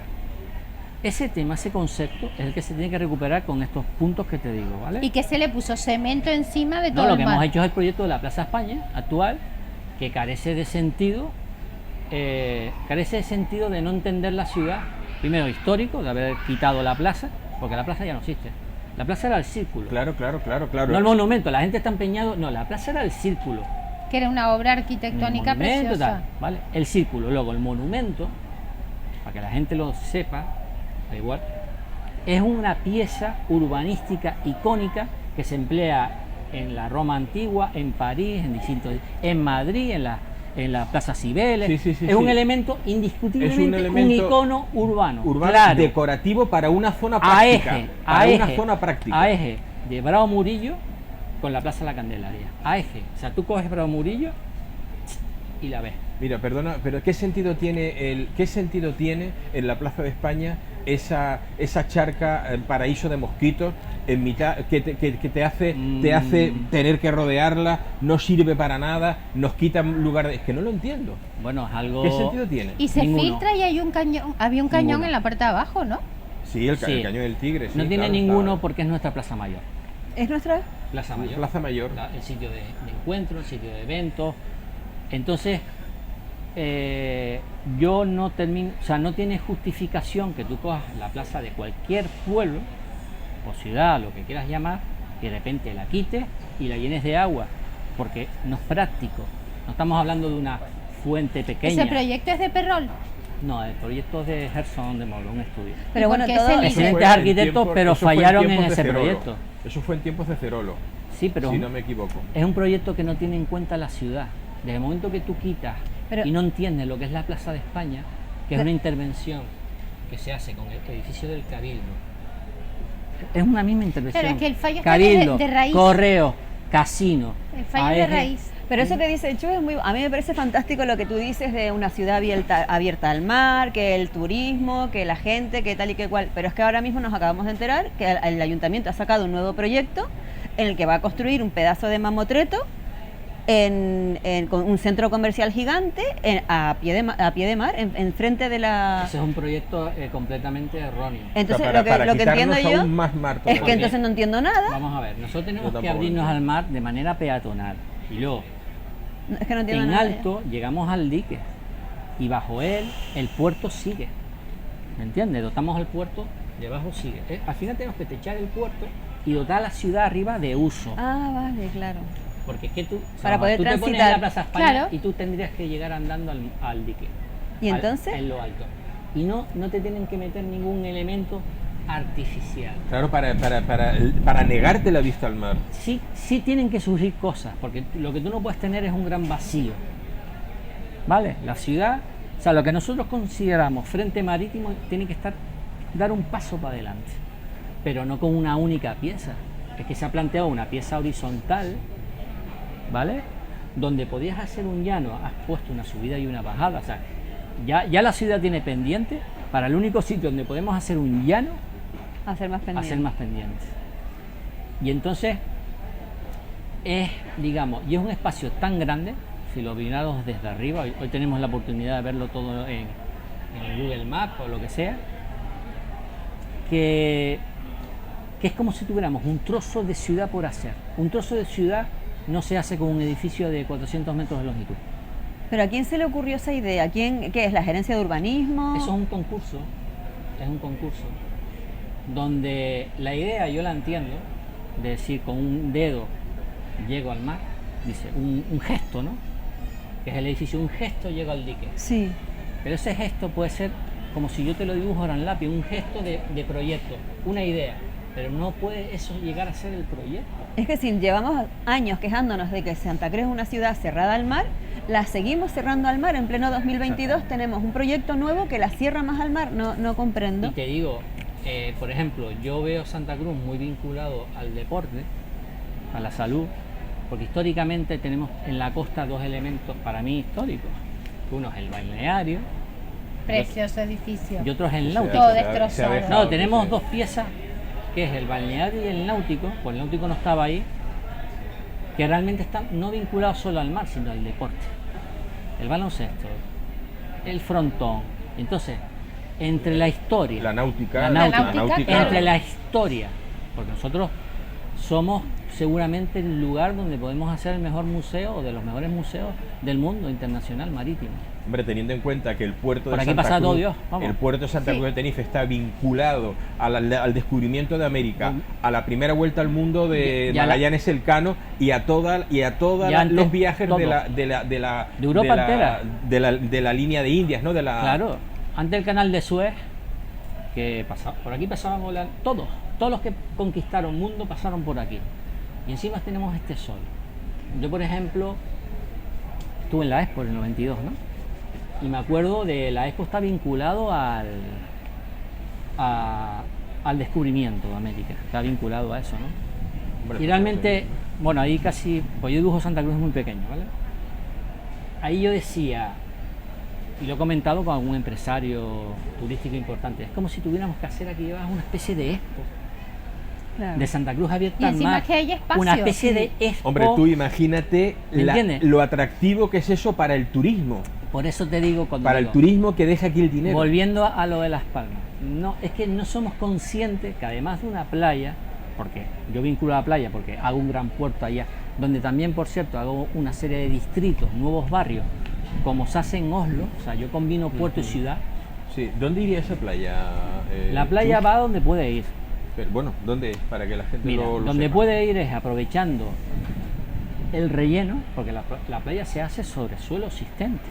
Speaker 4: Ese tema, ese concepto, es el que se tiene que recuperar con estos puntos que te digo, ¿vale?
Speaker 3: Y que se le puso cemento encima de
Speaker 4: No,
Speaker 3: todo
Speaker 4: lo
Speaker 3: el
Speaker 4: que
Speaker 3: mar.
Speaker 4: hemos hecho es el proyecto de la Plaza España actual, que carece de sentido, de no entender la ciudad, primero histórico, de haber quitado la plaza, porque la plaza ya no existe. La plaza era el círculo,
Speaker 1: Claro.
Speaker 4: no el monumento. La gente está empeñado, no, la plaza era el círculo.
Speaker 3: Que era una obra
Speaker 4: El
Speaker 3: arquitectónica
Speaker 4: monumento,
Speaker 3: preciosa.
Speaker 4: tal, ¿vale? El círculo, luego el monumento, para que la gente lo sepa, da igual, es una pieza urbanística icónica que se emplea en la Roma antigua, en París, en Madrid, en la Plaza Cibeles.
Speaker 1: Sí,
Speaker 4: es un elemento indiscutiblemente,
Speaker 1: Es un elemento
Speaker 4: un icono urbano,
Speaker 1: Urbano decorativo para una zona
Speaker 4: a
Speaker 1: práctica.
Speaker 4: eje,
Speaker 1: para
Speaker 4: a
Speaker 1: una
Speaker 4: eje,
Speaker 1: zona práctica.
Speaker 4: a eje de Bravo Murillo con la Plaza de la Candelaria, a eje. O sea, tú coges Bravo Murillo y la ves.
Speaker 1: Mira, perdona, pero ¿qué sentido tiene en la Plaza de España esa charca, paraíso de mosquitos en mitad que te hace tener que rodearla, no sirve para nada, nos quita lugar de... Es que no lo entiendo.
Speaker 4: Bueno, es algo...
Speaker 1: ¿Qué sentido tiene?
Speaker 3: Y se
Speaker 4: Ninguno.
Speaker 3: filtra y hay un cañón, había un cañón
Speaker 4: Ninguno.
Speaker 3: en la parte de abajo, ¿no?
Speaker 1: Sí, el
Speaker 4: Sí.
Speaker 1: cañón del Tigre. Sí,
Speaker 4: No tiene
Speaker 1: claro,
Speaker 4: ninguno
Speaker 1: está-
Speaker 4: porque es nuestra Plaza Mayor.
Speaker 2: ¿Es nuestra?
Speaker 4: Plaza Mayor.
Speaker 1: Plaza Mayor.
Speaker 4: El sitio de encuentro, el sitio de eventos. Entonces, yo no termino, o sea, no tiene justificación que tú cojas la plaza de cualquier pueblo o ciudad, lo que quieras llamar, y de repente la quites y la llenes de agua, porque no es práctico. No estamos hablando de una fuente pequeña.
Speaker 3: Ese proyecto es de Perrol.
Speaker 4: No, el proyecto es de Gerson de Molo, un estudio.
Speaker 2: Pero bueno,
Speaker 3: por qué
Speaker 2: todo...
Speaker 3: se
Speaker 1: Eso
Speaker 3: elige?
Speaker 1: fue
Speaker 4: Excelentes
Speaker 1: en
Speaker 4: arquitectos,
Speaker 1: tiempos-
Speaker 4: pero
Speaker 1: eso fue en
Speaker 4: fallaron
Speaker 1: tiempos
Speaker 4: en
Speaker 1: de
Speaker 4: ese
Speaker 1: Cerolo.
Speaker 4: proyecto.
Speaker 1: Eso fue en tiempos de Cerolo,
Speaker 4: Sí, pero
Speaker 1: si no me equivoco.
Speaker 4: es un proyecto que no tiene en cuenta la ciudad. Desde el momento que tú quitas
Speaker 2: Pero-
Speaker 4: y no entiendes lo que es la Plaza de España, que es
Speaker 2: Pero-
Speaker 4: una intervención que se hace con el edificio del Cabildo, es una misma intervención.
Speaker 3: Pero es que el fallo está
Speaker 4: Cabildo,
Speaker 3: de raíz.
Speaker 4: correo, casino.
Speaker 3: El fallo de
Speaker 4: AEG.
Speaker 3: raíz.
Speaker 2: Pero eso que dice Chu es muy... A mí me parece fantástico lo que tú dices de una ciudad abierta al mar, que el turismo, que la gente, que tal y que cual. Pero es que ahora mismo nos acabamos de enterar que el ayuntamiento ha sacado un nuevo proyecto en el que va a construir un pedazo de mamotreto con un centro comercial gigante a pie de mar, en frente de la...
Speaker 4: Ese es un proyecto completamente erróneo.
Speaker 2: Entonces,
Speaker 1: O sea, para
Speaker 2: lo que entiendo
Speaker 1: quitarnos
Speaker 2: yo
Speaker 1: aún más mar
Speaker 2: es
Speaker 1: todavía.
Speaker 2: que entonces no entiendo nada.
Speaker 4: Vamos a ver, nosotros tenemos
Speaker 1: Yo
Speaker 4: que
Speaker 1: tampoco
Speaker 4: abrirnos
Speaker 1: entiendo.
Speaker 4: al mar de manera peatonal. Y luego,
Speaker 2: Es que no entiendo
Speaker 4: en
Speaker 2: nada.
Speaker 4: alto llegamos al dique y bajo él el puerto sigue. ¿Me entiendes? Dotamos el puerto, debajo sigue. Al final tenemos que techar el puerto y dotar a la ciudad arriba de uso.
Speaker 2: Ah, vale, claro.
Speaker 4: Porque es que tú, o sea,
Speaker 2: Para poder
Speaker 4: tú te pones en
Speaker 2: transitar.
Speaker 4: la Plaza España
Speaker 3: Claro.
Speaker 4: y tú tendrías que llegar andando al dique.
Speaker 2: ¿Y entonces?
Speaker 4: En lo alto. Y no te tienen que meter ningún elemento artificial.
Speaker 1: Claro, para negarte la vista al mar.
Speaker 4: Sí tienen que surgir cosas, porque lo que tú no puedes tener es un gran vacío. ¿Vale? La ciudad, o sea, lo que nosotros consideramos frente marítimo tiene que dar un paso para adelante, pero no con una única pieza. Es que se ha planteado una pieza horizontal, ¿vale? Donde podías hacer un llano, has puesto una subida y una bajada. O sea, ya la ciudad tiene pendiente para el único sitio donde podemos hacer un llano,
Speaker 2: Hacer más pendiente.
Speaker 4: hacer más pendientes. Y entonces es, digamos, y es un espacio tan grande, si lo miramos desde arriba, hoy tenemos la oportunidad de verlo todo en Google Maps o lo que sea, que es como si tuviéramos un trozo de ciudad por hacer. Un trozo de ciudad no se hace con un edificio de 400 metros de longitud.
Speaker 2: ¿Pero a quién se le ocurrió esa idea? ¿Qué es? ¿La gerencia de urbanismo?
Speaker 4: Eso es un concurso, donde la idea yo la entiendo, de decir con un dedo llego al mar, dice un gesto, ¿no? Que es el edificio, un gesto llego al dique.
Speaker 2: Sí.
Speaker 4: Pero ese gesto puede ser como si yo te lo dibujo ahora en lápiz, un gesto de proyecto, una idea, pero no puede eso llegar a ser el proyecto.
Speaker 2: Es que si llevamos años quejándonos de que Santa Cruz es una ciudad cerrada al mar, la seguimos cerrando al mar. En pleno 2022 tenemos un proyecto nuevo que la cierra más al mar. No comprendo.
Speaker 4: Y te digo, por ejemplo, yo veo Santa Cruz muy vinculado al deporte, a la salud, porque históricamente tenemos en la costa dos elementos para mí históricos. Uno es el balneario,
Speaker 3: Precioso edificio.
Speaker 4: y otro es el náutico.
Speaker 3: Todo destrozado.
Speaker 4: No, tenemos dos piezas, que es el balneario y el náutico, pues el náutico no estaba ahí, que realmente están no vinculados solo al mar, sino al deporte. El baloncesto, el frontón. Entonces, entre la historia,
Speaker 1: La náutica.
Speaker 3: La náutica.
Speaker 4: entre la historia, porque nosotros somos seguramente el lugar donde podemos hacer el mejor museo o de los mejores museos del mundo internacional marítimo.
Speaker 1: Hombre, teniendo en cuenta que el puerto
Speaker 4: Por
Speaker 1: de
Speaker 4: aquí
Speaker 1: Santa
Speaker 4: pasa
Speaker 1: Cruz,
Speaker 4: todo Dios, vamos.
Speaker 1: el puerto de Santa Cruz de Tenerife está vinculado al descubrimiento de América, a la primera vuelta al mundo de
Speaker 4: Y a la-
Speaker 1: Magallanes Elcano y a todos
Speaker 4: antes,
Speaker 1: los viajes
Speaker 4: todo.
Speaker 1: de
Speaker 4: Europa entera.
Speaker 1: de la línea de Indias, ¿no?
Speaker 4: Claro, antes el canal de Suez, que pasaba, por aquí pasaban todos los que conquistaron mundo pasaron por aquí. Y encima tenemos este sol. Yo, por ejemplo, estuve en la Expo en el 92, ¿no? Y me acuerdo de la Expo está vinculado al descubrimiento de América, está vinculado a eso, ¿no?
Speaker 1: Hombre,
Speaker 4: Y realmente, bueno, ahí casi, pues yo dibujo Santa Cruz muy pequeño, ¿vale? Ahí yo decía, y lo he comentado con algún empresario turístico importante, es como si tuviéramos que hacer aquí una especie de expo
Speaker 2: Claro.
Speaker 4: de Santa Cruz abierta
Speaker 3: Y
Speaker 4: al
Speaker 3: encima
Speaker 4: mar,
Speaker 3: que hay espacio.
Speaker 4: una especie de expo.
Speaker 1: Hombre, tú imagínate
Speaker 4: ¿Me entiendes?
Speaker 1: lo atractivo que es eso para el turismo,
Speaker 4: Por eso te digo, cuando
Speaker 1: para el
Speaker 4: digo,
Speaker 1: turismo que deja aquí el dinero.
Speaker 4: volviendo a lo de Las Palmas, no, es que no somos conscientes que además de una playa, porque yo vinculo a la playa porque hago un gran puerto allá, donde también, por cierto, hago una serie de distritos, nuevos barrios, como se hace en Oslo, o sea, yo combino puerto y ciudad.
Speaker 1: Sí, ¿dónde iría esa playa?
Speaker 4: La playa
Speaker 1: Chus?
Speaker 4: va donde puede ir.
Speaker 1: Pero, bueno, ¿dónde es? Para que la gente
Speaker 4: Mira,
Speaker 1: lo
Speaker 4: donde
Speaker 1: sepa.
Speaker 4: puede ir es aprovechando el relleno, porque la playa se hace sobre suelo existente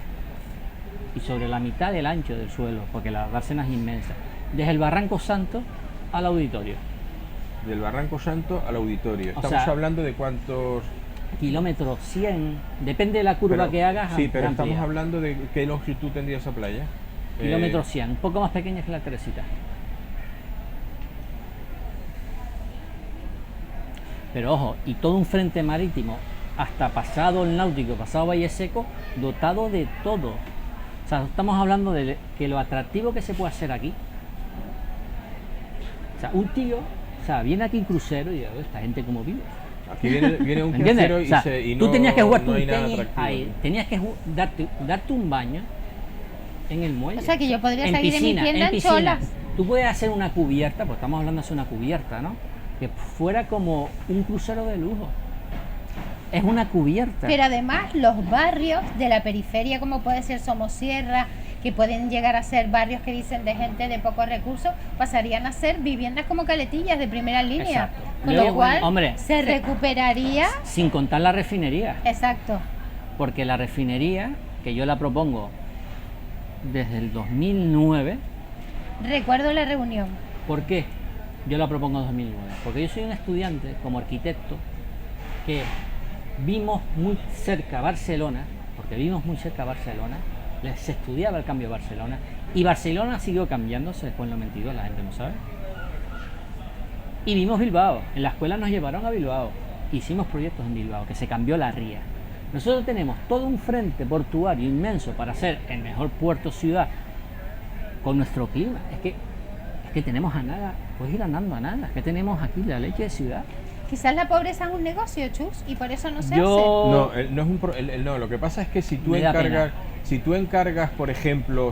Speaker 4: y sobre la mitad del ancho del suelo, porque la dársena es inmensa. Desde el Barranco Santo al auditorio,
Speaker 1: Del Barranco Santo al auditorio.
Speaker 4: O
Speaker 1: Estamos
Speaker 4: sea,
Speaker 1: hablando de cuántos...
Speaker 4: kilómetros 100, depende de la curva
Speaker 1: pero-
Speaker 4: que hagas.
Speaker 1: Sí, pero
Speaker 4: amplia.
Speaker 1: estamos hablando de qué longitud tendría esa playa.
Speaker 4: Kilómetros 100, un poco más pequeña que la Teresita. Pero ojo, y todo un frente marítimo, hasta pasado el náutico, pasado Valle Seco, dotado de todo. O sea, estamos hablando de que lo atractivo que se puede hacer aquí. O sea, un tío, o sea, viene aquí en crucero y dice, esta gente cómo vive.
Speaker 1: Aquí viene un
Speaker 4: ¿Me entiendes?
Speaker 1: crucero
Speaker 4: O sea,
Speaker 1: y
Speaker 4: tú
Speaker 1: no,
Speaker 4: tenías que jugar
Speaker 1: no
Speaker 4: tu
Speaker 1: hay nada
Speaker 4: tenis
Speaker 1: atractivo.
Speaker 4: ahí, tenías que darte un baño en el muelle.
Speaker 3: O sea, que yo podría
Speaker 4: en
Speaker 3: salir de mi
Speaker 4: piscina,
Speaker 3: tienda en
Speaker 4: piscina.
Speaker 3: cholas.
Speaker 4: Tú puedes hacer una cubierta, pues estamos hablando de hacer una cubierta, ¿no? Que fuera como un crucero de lujo. Es una cubierta.
Speaker 3: Pero además los barrios de la periferia, como puede ser Somosierra, que pueden llegar a ser barrios que dicen de gente de pocos recursos, pasarían a ser viviendas como caletillas de primera línea.
Speaker 4: Exacto.
Speaker 3: Con
Speaker 4: Luego,
Speaker 3: lo cual
Speaker 4: hombre,
Speaker 3: se recuperaría.
Speaker 4: Sin contar la refinería.
Speaker 3: Exacto.
Speaker 4: Porque la refinería, que yo la propongo desde el 2009,
Speaker 3: Recuerdo la reunión.
Speaker 4: ¿por qué yo la propongo en 2009? Porque yo soy un estudiante, como arquitecto, que vimos muy cerca Barcelona, porque vimos muy cerca Barcelona, se estudiaba el cambio de Barcelona, y Barcelona siguió cambiándose después en los 92, la gente no sabe. Y vimos Bilbao, en la escuela nos llevaron a Bilbao, hicimos proyectos en Bilbao, que se cambió la ría. Nosotros tenemos todo un frente portuario inmenso para hacer el mejor puerto ciudad con nuestro clima. Es que tenemos a nada, puedes ir andando a nada, es que tenemos aquí la leche de ciudad.
Speaker 3: Quizás la pobreza es un negocio, Chus, y por eso no se
Speaker 1: No, no es un no, lo que pasa es que si tú
Speaker 4: Me da
Speaker 1: encargas, por ejemplo,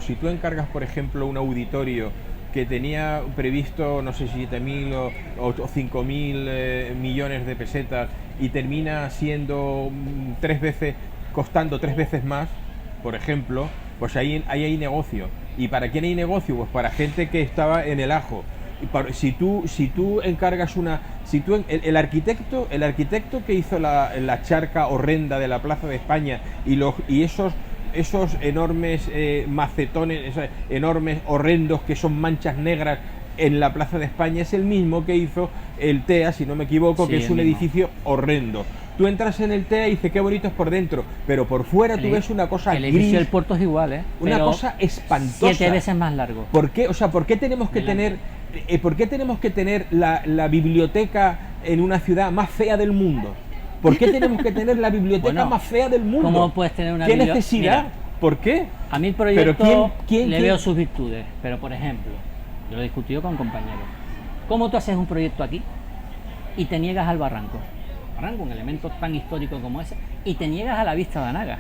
Speaker 1: un auditorio que tenía previsto, no sé, 7.000 o 5.000 millones de pesetas y termina siendo costando tres veces más, por ejemplo, pues ahí hay negocio. ¿Y para quién hay negocio? Pues para gente que estaba en el ajo. Si tú encargas el arquitecto que hizo la charca horrenda de la Plaza de España y esos enormes macetones, esos enormes horrendos que son manchas negras en la Plaza de España, es el mismo que hizo el TEA, si no me equivoco,
Speaker 4: Sí,
Speaker 1: que es
Speaker 4: el
Speaker 1: un
Speaker 4: mismo.
Speaker 1: edificio horrendo. tú entras en el TEA y dices qué bonito es por dentro, pero por fuera tú ves una cosa
Speaker 4: el edificio
Speaker 1: gris,
Speaker 4: del puerto es igual,
Speaker 1: una
Speaker 4: pero
Speaker 1: cosa espantosa.
Speaker 4: 7 veces más largo.
Speaker 1: ¿Por qué? O sea, ¿por qué tenemos que
Speaker 4: Delante.
Speaker 1: ¿por qué tenemos que tener la biblioteca en una ciudad más fea del mundo? ¿Por qué tenemos que tener la biblioteca
Speaker 4: Bueno,
Speaker 1: más fea del mundo?
Speaker 4: ¿cómo puedes tener una
Speaker 1: ¿Qué
Speaker 4: biblioteca?
Speaker 1: necesidad?
Speaker 4: Mira,
Speaker 1: ¿Por qué?
Speaker 4: a mí el
Speaker 1: Pero
Speaker 4: proyecto
Speaker 1: ¿quién-
Speaker 4: le veo sus virtudes, pero por ejemplo, yo lo he discutido con compañeros. ¿Cómo tú haces un proyecto aquí y te niegas al barranco? Barranco, un elemento tan histórico como ese, y te niegas a la vista de Anaga.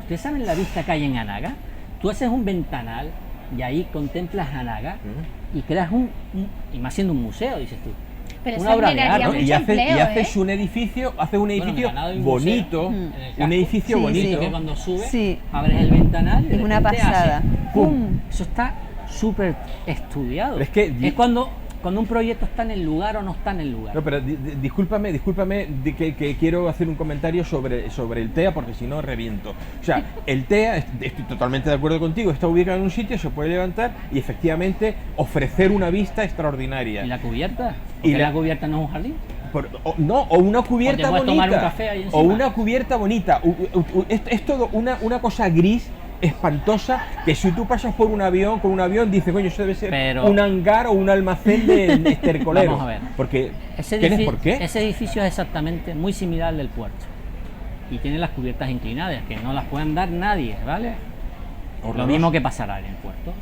Speaker 4: ¿Ustedes saben la vista que hay en Anaga? Tú haces un ventanal y ahí contemplas Anaga y creas y más siendo un museo, dices tú.
Speaker 3: Pero
Speaker 4: una
Speaker 3: eso
Speaker 4: obra de
Speaker 3: generaría
Speaker 4: arte.
Speaker 1: Y
Speaker 3: mucho empleo,
Speaker 1: haces un edificio,
Speaker 4: Ganado hay un
Speaker 1: bonito,
Speaker 4: museo en el casco.
Speaker 1: un edificio
Speaker 2: Sí,
Speaker 1: bonito.
Speaker 4: Que cuando subes,
Speaker 2: Sí.
Speaker 4: abres el ventanal y de
Speaker 2: Es una
Speaker 4: repente
Speaker 2: pasada.
Speaker 4: hace
Speaker 2: ¡Pum!
Speaker 4: Eso está súper estudiado.
Speaker 1: Pero es que-
Speaker 4: es cuando un proyecto está en el lugar o no está en el lugar.
Speaker 1: No, pero discúlpame que quiero hacer un comentario sobre el TEA, porque si no reviento. O sea, el TEA, estoy totalmente de acuerdo contigo, está ubicado en un sitio, se puede levantar y efectivamente ofrecer una vista extraordinaria.
Speaker 4: ¿Y la cubierta?
Speaker 1: Y
Speaker 4: ¿Porque
Speaker 1: la-
Speaker 4: la cubierta no es un jardín?
Speaker 1: O una cubierta
Speaker 4: O te puedes
Speaker 1: bonita.
Speaker 4: tomar un café ahí encima.
Speaker 1: O una cubierta bonita. Es todo una cosa gris, espantosa, que si tú pasas por un avión, con un avión, dices, coño, eso debe ser
Speaker 4: Pero-
Speaker 1: un hangar o un almacén de estercolero.
Speaker 4: Vamos a ver.
Speaker 1: Porque,
Speaker 4: Ese
Speaker 1: ¿tienes
Speaker 4: edifi-
Speaker 1: por qué?
Speaker 4: Ese edificio es exactamente muy similar al del puerto. Y tiene las cubiertas inclinadas, que no las pueden dar nadie, ¿vale? Lo
Speaker 1: Horroroso.
Speaker 4: mismo que pasará en el puerto.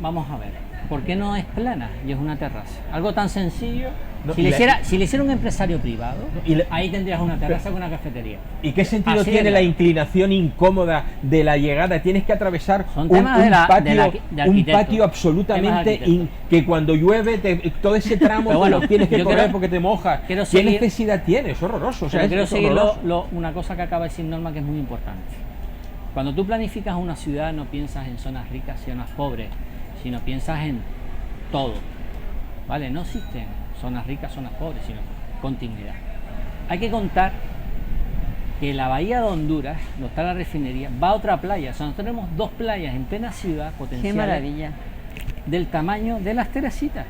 Speaker 4: Vamos a ver. ¿Por qué no es plana y es una terraza? Algo tan sencillo.
Speaker 1: No,
Speaker 4: si,
Speaker 1: y
Speaker 4: le
Speaker 1: la-
Speaker 4: hiciera un empresario privado,
Speaker 1: y la-
Speaker 4: ahí tendrías una terraza con una cafetería.
Speaker 1: ¿Y qué sentido
Speaker 4: Así
Speaker 1: tiene
Speaker 4: de
Speaker 1: la
Speaker 4: claro.
Speaker 1: inclinación incómoda de la llegada? Tienes que atravesar
Speaker 4: Son
Speaker 1: un
Speaker 4: temas de la-
Speaker 1: patio,
Speaker 4: de la- de
Speaker 1: un
Speaker 4: arquitecto.
Speaker 1: patio absolutamente
Speaker 4: Temas de arquitecto.
Speaker 1: que cuando llueve todo ese tramo
Speaker 4: Pero bueno,
Speaker 1: tú lo tienes que
Speaker 4: yo
Speaker 1: correr
Speaker 4: quiero-
Speaker 1: porque te mojas.
Speaker 4: quiero
Speaker 1: ¿Qué
Speaker 4: seguir-
Speaker 1: necesidad tiene? Es horroroso. O sea,
Speaker 4: Pero quiero
Speaker 1: es
Speaker 4: seguir
Speaker 1: horroroso.
Speaker 4: una cosa que acaba de decir Norma que es muy importante. Cuando tú planificas una ciudad no piensas en zonas ricas y zonas pobres, sino piensas en todo. ¿Vale? No existen zonas ricas, zonas pobres, sino continuidad. Hay que contar que la bahía de Honduras, donde está la refinería, va a otra playa. O sea, nosotros tenemos 2 playas en plena ciudad
Speaker 2: ¡Qué
Speaker 4: potenciales
Speaker 2: maravilla!
Speaker 4: del tamaño de las Teresitas.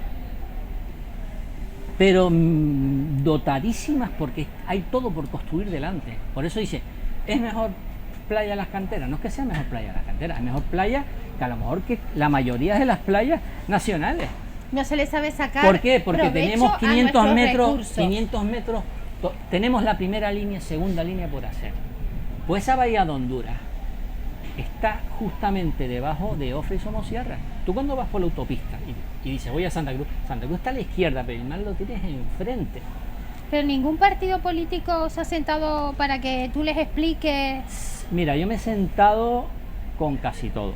Speaker 4: Pero dotadísimas porque hay todo por construir delante. Por eso dice, es mejor playa Las Canteras. No es que sea mejor playa Las Canteras, es mejor playa que a lo mejor que la mayoría de las playas nacionales.
Speaker 3: No se le sabe sacar.
Speaker 4: ¿Por qué? Porque
Speaker 3: provecho
Speaker 4: tenemos
Speaker 3: a
Speaker 4: 500
Speaker 3: nuestros
Speaker 4: metros,
Speaker 3: recursos.
Speaker 4: 500 metros, tenemos la primera línea, segunda línea por hacer. Pues esa bahía de Honduras está justamente debajo de Ofra y Somosierra. Tú cuando vas por la autopista y dices voy a Santa Cruz está a la izquierda, pero el mar lo tienes enfrente.
Speaker 3: Pero ningún partido político se ha sentado para que tú les expliques.
Speaker 4: Mira, yo me he sentado con casi todos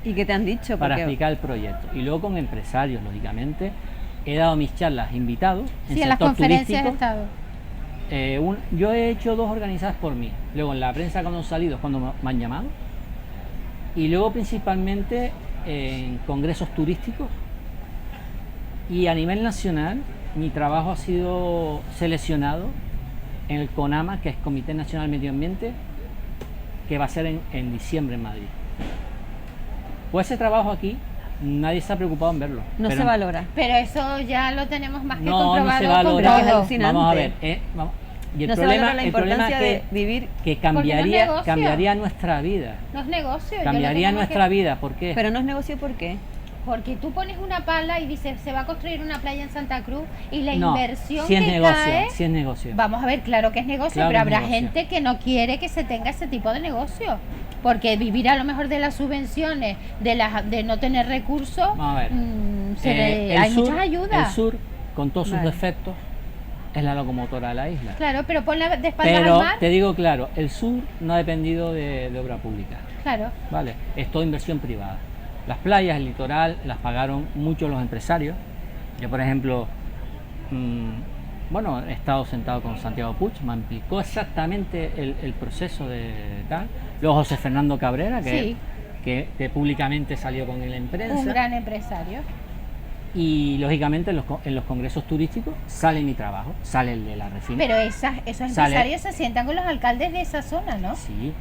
Speaker 2: ¿Y qué te han dicho?
Speaker 4: para
Speaker 2: Porque-
Speaker 4: explicar el proyecto. Y luego con empresarios, lógicamente. He dado mis charlas invitados
Speaker 3: Sí, en las
Speaker 4: sector
Speaker 3: conferencias he
Speaker 4: turístico.
Speaker 3: estado.
Speaker 4: Yo he hecho 2 organizadas por mí. Luego en la prensa cuando han salido es cuando me han llamado. Y luego principalmente en congresos turísticos. Y a nivel nacional mi trabajo ha sido seleccionado en el CONAMA, que es Comité Nacional Medio Ambiente, que va a ser en diciembre en Madrid. Pues ese trabajo aquí nadie se ha preocupado en verlo.
Speaker 2: No
Speaker 4: Pero
Speaker 2: se valora.
Speaker 3: Pero eso ya lo tenemos más que
Speaker 4: no
Speaker 3: comprobado
Speaker 4: se
Speaker 3: con
Speaker 4: valora.
Speaker 2: Es
Speaker 3: todo.
Speaker 2: alucinante.
Speaker 4: Vamos a ver. Y el
Speaker 2: No se
Speaker 4: problema,
Speaker 2: valora la
Speaker 4: el problema
Speaker 2: importancia
Speaker 4: que,
Speaker 2: de vivir,
Speaker 4: que
Speaker 3: Porque no es
Speaker 4: cambiaría,
Speaker 3: negocio.
Speaker 4: cambiaría nuestra vida.
Speaker 3: No es negocio. yo lo
Speaker 4: Cambiaría
Speaker 3: tengo más
Speaker 4: nuestra
Speaker 3: que-
Speaker 4: vida. ¿Por qué?
Speaker 2: pero no es negocio, ¿por qué?
Speaker 3: Porque tú pones una pala y dices se va a construir una playa en Santa Cruz y la
Speaker 4: No,
Speaker 3: inversión
Speaker 4: si es
Speaker 3: que
Speaker 4: negocio,
Speaker 3: cae.
Speaker 4: si es negocio.
Speaker 3: Vamos a ver, claro que es negocio,
Speaker 4: Claro
Speaker 3: pero
Speaker 4: que es
Speaker 3: habrá
Speaker 4: negocio.
Speaker 3: gente que no quiere que se tenga ese tipo de negocio. Porque vivir a lo mejor de las subvenciones, de no tener recursos,
Speaker 4: Vamos a ver.
Speaker 3: hay
Speaker 4: El sur,
Speaker 3: muchas ayudas.
Speaker 4: El sur, con todos sus
Speaker 2: Vale.
Speaker 4: defectos, es la locomotora de la isla.
Speaker 3: Claro, pero ponla de espaldas
Speaker 4: Pero
Speaker 3: al mar.
Speaker 4: te digo claro, el sur no ha dependido de obra pública.
Speaker 3: Claro.
Speaker 4: Vale, es toda inversión privada. Las playas, el litoral, las pagaron mucho los empresarios. Yo, por ejemplo, he estado sentado con Santiago Puig, me explicó exactamente el proceso de tal. Luego José Fernando Cabrera,
Speaker 3: Sí.
Speaker 4: que públicamente salió con él en prensa.
Speaker 3: Un gran empresario.
Speaker 4: Y lógicamente en los congresos turísticos sale mi trabajo, sale el de la refinería.
Speaker 3: Pero esos
Speaker 4: Sale.
Speaker 3: empresarios se sientan con los alcaldes de esa zona, ¿no?
Speaker 4: Sí,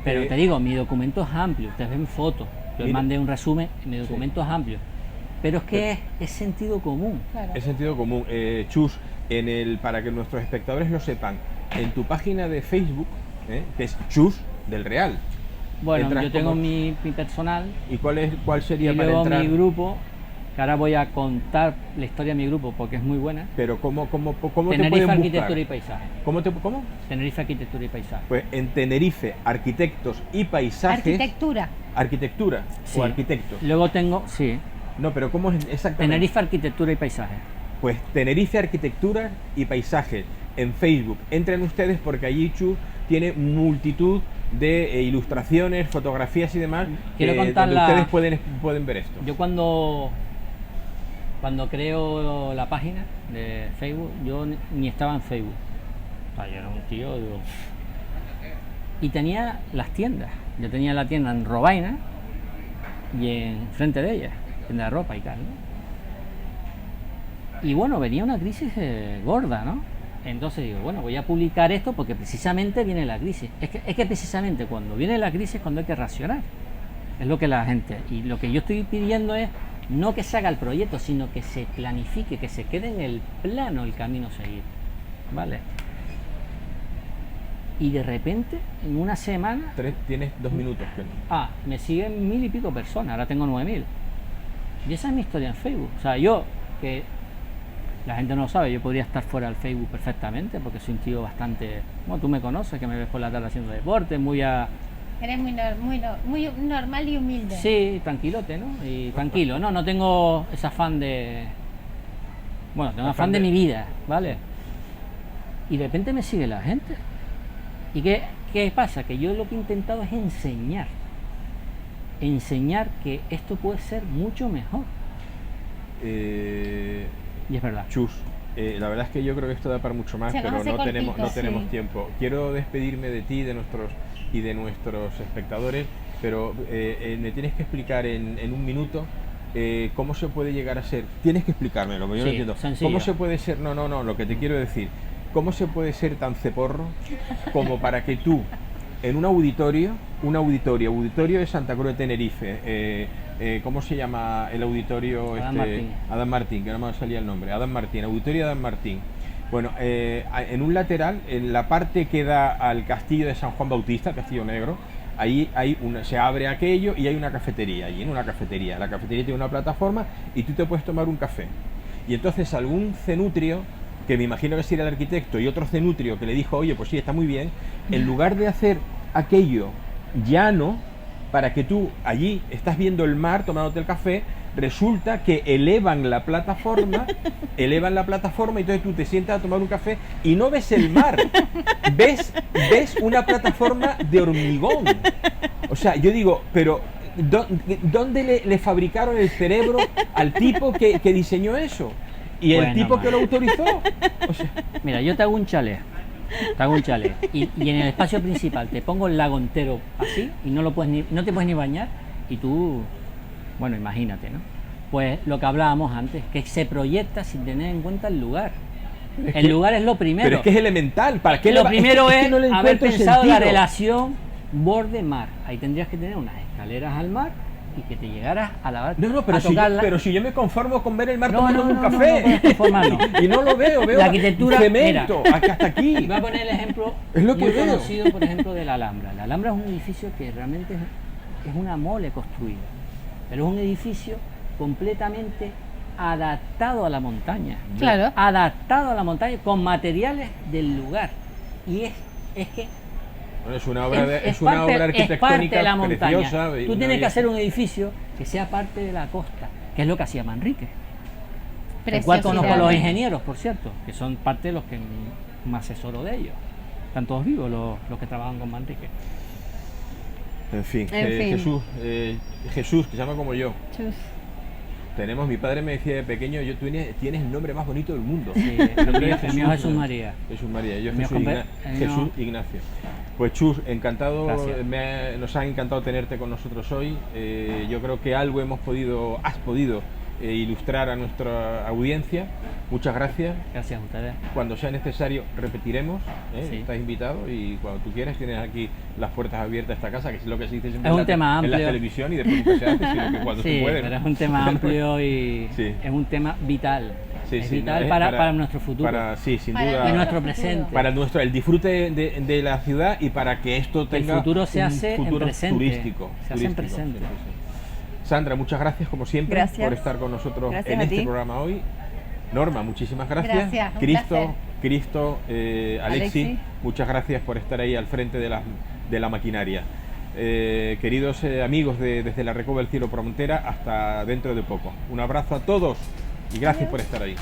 Speaker 4: pero te digo, mi documento es amplio, ustedes ven fotos, yo les
Speaker 1: Mira.
Speaker 4: mandé un resumen, mi documento es amplio, pero es que es sentido común.
Speaker 3: Claro.
Speaker 1: Es sentido común. Chus, para que nuestros espectadores lo sepan, en tu página de Facebook, que es Chus del Real.
Speaker 4: Bueno,
Speaker 1: entras
Speaker 4: yo tengo
Speaker 1: como-
Speaker 4: mi personal
Speaker 1: ¿Y cuál sería
Speaker 4: y
Speaker 1: para
Speaker 4: luego
Speaker 1: entrar?
Speaker 4: mi grupo, que ahora voy a contar la historia de mi grupo porque es muy buena.
Speaker 1: Pero ¿cómo te
Speaker 4: Tenerife
Speaker 1: pueden
Speaker 4: Arquitectura
Speaker 1: buscar?
Speaker 4: y Paisaje.
Speaker 1: ¿Cómo?
Speaker 4: Tenerife Arquitectura y Paisaje.
Speaker 1: Pues en Tenerife, arquitectos y paisajes.
Speaker 3: Arquitectura.
Speaker 1: Arquitectura
Speaker 4: Sí.
Speaker 1: o arquitectos.
Speaker 4: Luego tengo, sí,
Speaker 1: No, pero ¿cómo es exactamente?
Speaker 4: Tenerife Arquitectura y Paisaje.
Speaker 1: Pues Tenerife Arquitectura y Paisaje en Facebook. Entren ustedes porque allí Chu tiene multitud de ilustraciones, fotografías y demás.
Speaker 4: Quiero contar
Speaker 1: donde
Speaker 4: la-
Speaker 1: ustedes pueden ver esto.
Speaker 4: Yo cuando creo la página de Facebook, yo ni estaba en Facebook. O sea, yo era un tío, digo, y tenía las tiendas. Yo tenía la tienda en Robaina y en frente de ella, tienda de ropa y tal, ¿no? Y bueno, venía una crisis gorda, ¿no? Entonces digo, bueno, voy a publicar esto porque precisamente viene la crisis. Es que precisamente cuando viene la crisis es cuando hay que racionar. Es lo que la gente... Y lo que yo estoy pidiendo es no que se haga el proyecto, sino que se planifique, que se quede en el plano el camino a seguir. ¿Vale? Y de repente, en una semana,
Speaker 1: Tienes 2 minutos.
Speaker 4: me siguen 1000 y pico personas, ahora tengo 9000. Y esa es mi historia en Facebook. O sea, yo, que la gente no lo sabe, yo podría estar fuera del Facebook perfectamente, porque soy un tío bastante... Bueno, tú me conoces, que me ves por la tarde haciendo deporte, muy
Speaker 3: normal y humilde.
Speaker 4: Sí, tranquilote, ¿no? Y tranquilo, no tengo ese afán de... Bueno, tengo afán de mi vida, ¿vale? Y de repente me sigue la gente. ¿Y qué pasa? Que yo lo que he intentado es enseñar que esto puede ser mucho mejor. Y es verdad.
Speaker 1: Chus, la verdad es que yo creo que esto da para mucho más,
Speaker 3: Se nos
Speaker 1: pero
Speaker 3: hace
Speaker 1: no tenemos
Speaker 3: cortito, sí.
Speaker 1: tiempo. Quiero despedirme de ti de nuestros espectadores, pero me tienes que explicar en un minuto cómo se puede llegar a ser. Tienes que explicármelo, porque yo no
Speaker 4: Sí,
Speaker 1: entiendo.
Speaker 4: sencillo.
Speaker 1: ¿Cómo se puede ser? No, lo que te quiero decir. ¿Cómo se puede ser tan ceporro como para que tú, en un auditorio de Santa Cruz de Tenerife, ¿cómo se llama el auditorio?
Speaker 4: Adam Martín.
Speaker 1: Adam Martín, que no me salía el nombre. Adam Martín, auditorio Adam Martín. Bueno, en un lateral, en la parte que da al castillo de San Juan Bautista, el Castillo Negro, ahí se abre aquello y hay una cafetería. Allí en una cafetería. La cafetería tiene una plataforma y tú te puedes tomar un café. Y entonces algún cenutrio, que me imagino que sería el arquitecto, y otro cenutrio que le dijo, oye, pues sí, está muy bien, en lugar de hacer aquello llano, para que tú allí estás viendo el mar tomándote el café, resulta que elevan la plataforma y entonces tú te sientas a tomar un café y no ves el mar, ves una plataforma de hormigón. O sea, yo digo, pero ¿dónde le fabricaron el cerebro al tipo que diseñó eso? Y el
Speaker 4: Bueno,
Speaker 1: tipo que
Speaker 4: man.
Speaker 1: lo autorizó. O sea,
Speaker 4: Mira, yo te hago un chalet. Y en el espacio principal te pongo el lago entero así y no te puedes ni bañar y tú, bueno, imagínate, ¿no? Pues lo que hablábamos antes, que se proyecta sin tener en cuenta el lugar. El lugar es lo primero.
Speaker 1: pero es que es elemental. ¿Para qué
Speaker 4: Lo primero
Speaker 1: que
Speaker 4: es
Speaker 1: no le
Speaker 4: haber
Speaker 1: encuentro
Speaker 4: pensado la
Speaker 1: sentido.
Speaker 4: relación borde-mar. Ahí tendrías que tener unas escaleras al mar y que te llegaras a la
Speaker 1: No, pero,
Speaker 4: a tocarla.
Speaker 1: pero si yo me conformo con ver el mar
Speaker 4: No,
Speaker 1: tomando
Speaker 4: no,
Speaker 1: un
Speaker 4: no,
Speaker 1: café.
Speaker 4: no puedes conformarnos.
Speaker 1: Y no lo veo
Speaker 4: La arquitectura,
Speaker 1: cemento, hasta aquí.
Speaker 4: Voy a poner el ejemplo
Speaker 1: Es lo que
Speaker 4: muy
Speaker 1: veo.
Speaker 4: conocido, por ejemplo, de la Alhambra. La Alhambra es un edificio que realmente es una mole construida, pero es un edificio completamente adaptado a la montaña.
Speaker 3: Claro.
Speaker 4: Adaptado a la montaña con materiales del lugar. Y es que
Speaker 1: Bueno, es una obra,
Speaker 4: es
Speaker 1: una
Speaker 4: parte-
Speaker 1: obra
Speaker 4: es parte
Speaker 1: arquitectónica
Speaker 4: de la montaña.
Speaker 1: preciosa.
Speaker 4: Tú
Speaker 1: una
Speaker 4: tienes que
Speaker 1: belleza.
Speaker 4: hacer un edificio que sea parte de la costa, que es lo que hacía Manrique. El
Speaker 3: Preciosidad.
Speaker 4: cual conozco a los ingenieros, por cierto, que son parte de los que me asesoro de ellos. Están todos vivos los que trabajan con Manrique.
Speaker 1: En fin,
Speaker 2: En fin.
Speaker 1: Jesús, que se llama como yo.
Speaker 2: Chus.
Speaker 1: Mi padre me decía de pequeño, tienes el nombre más bonito del mundo.
Speaker 4: Sí,
Speaker 1: El nombre de
Speaker 4: el mío es Jesús María.
Speaker 1: Jesús María, yo
Speaker 4: El mío
Speaker 1: Jesús,
Speaker 4: es el mío-
Speaker 1: Jesús Ignacio. Pues Chus, encantado,
Speaker 4: Gracias.
Speaker 1: nos ha encantado tenerte con nosotros hoy. Yo creo que algo has podido ilustrar a nuestra audiencia. Muchas gracias.
Speaker 4: Gracias a ustedes.
Speaker 1: Cuando sea necesario repetiremos,
Speaker 4: Sí.
Speaker 1: estás invitado y cuando tú quieras tienes aquí las puertas abiertas a esta casa, que es lo que se dice siempre
Speaker 4: Es un
Speaker 1: en
Speaker 4: tema
Speaker 1: en la
Speaker 4: amplio.
Speaker 1: televisión y después nunca se hace, sino que cuando
Speaker 4: Sí,
Speaker 1: se puede. ¿no?
Speaker 4: pero es un tema amplio y
Speaker 1: Sí.
Speaker 4: es un tema vital.
Speaker 1: Sí,
Speaker 4: es
Speaker 1: sí,
Speaker 4: vital
Speaker 1: no,
Speaker 4: para nuestro futuro.
Speaker 1: Sí, sin
Speaker 3: Para
Speaker 1: duda.
Speaker 4: y nuestro
Speaker 3: futuro.
Speaker 4: presente.
Speaker 1: Para el disfrute de la ciudad y para que esto
Speaker 4: Que el
Speaker 1: tenga
Speaker 4: futuro se
Speaker 1: un
Speaker 4: hace en
Speaker 1: futuro
Speaker 4: presente,
Speaker 1: turístico.
Speaker 4: se hace en presente.
Speaker 1: Sí, sí. Sandra, muchas gracias como siempre
Speaker 2: Gracias.
Speaker 1: por estar con nosotros
Speaker 2: Gracias
Speaker 1: en
Speaker 2: a
Speaker 1: este
Speaker 2: ti.
Speaker 1: programa hoy. Norma, muchísimas gracias.
Speaker 3: Gracias, un placer.
Speaker 1: Cristo, Alexi,
Speaker 2: Alexi.
Speaker 1: muchas gracias por estar ahí al frente de la maquinaria. Queridos amigos desde la Recoba del Cielo Promontera, hasta dentro de poco. Un abrazo a todos y gracias por estar ahí.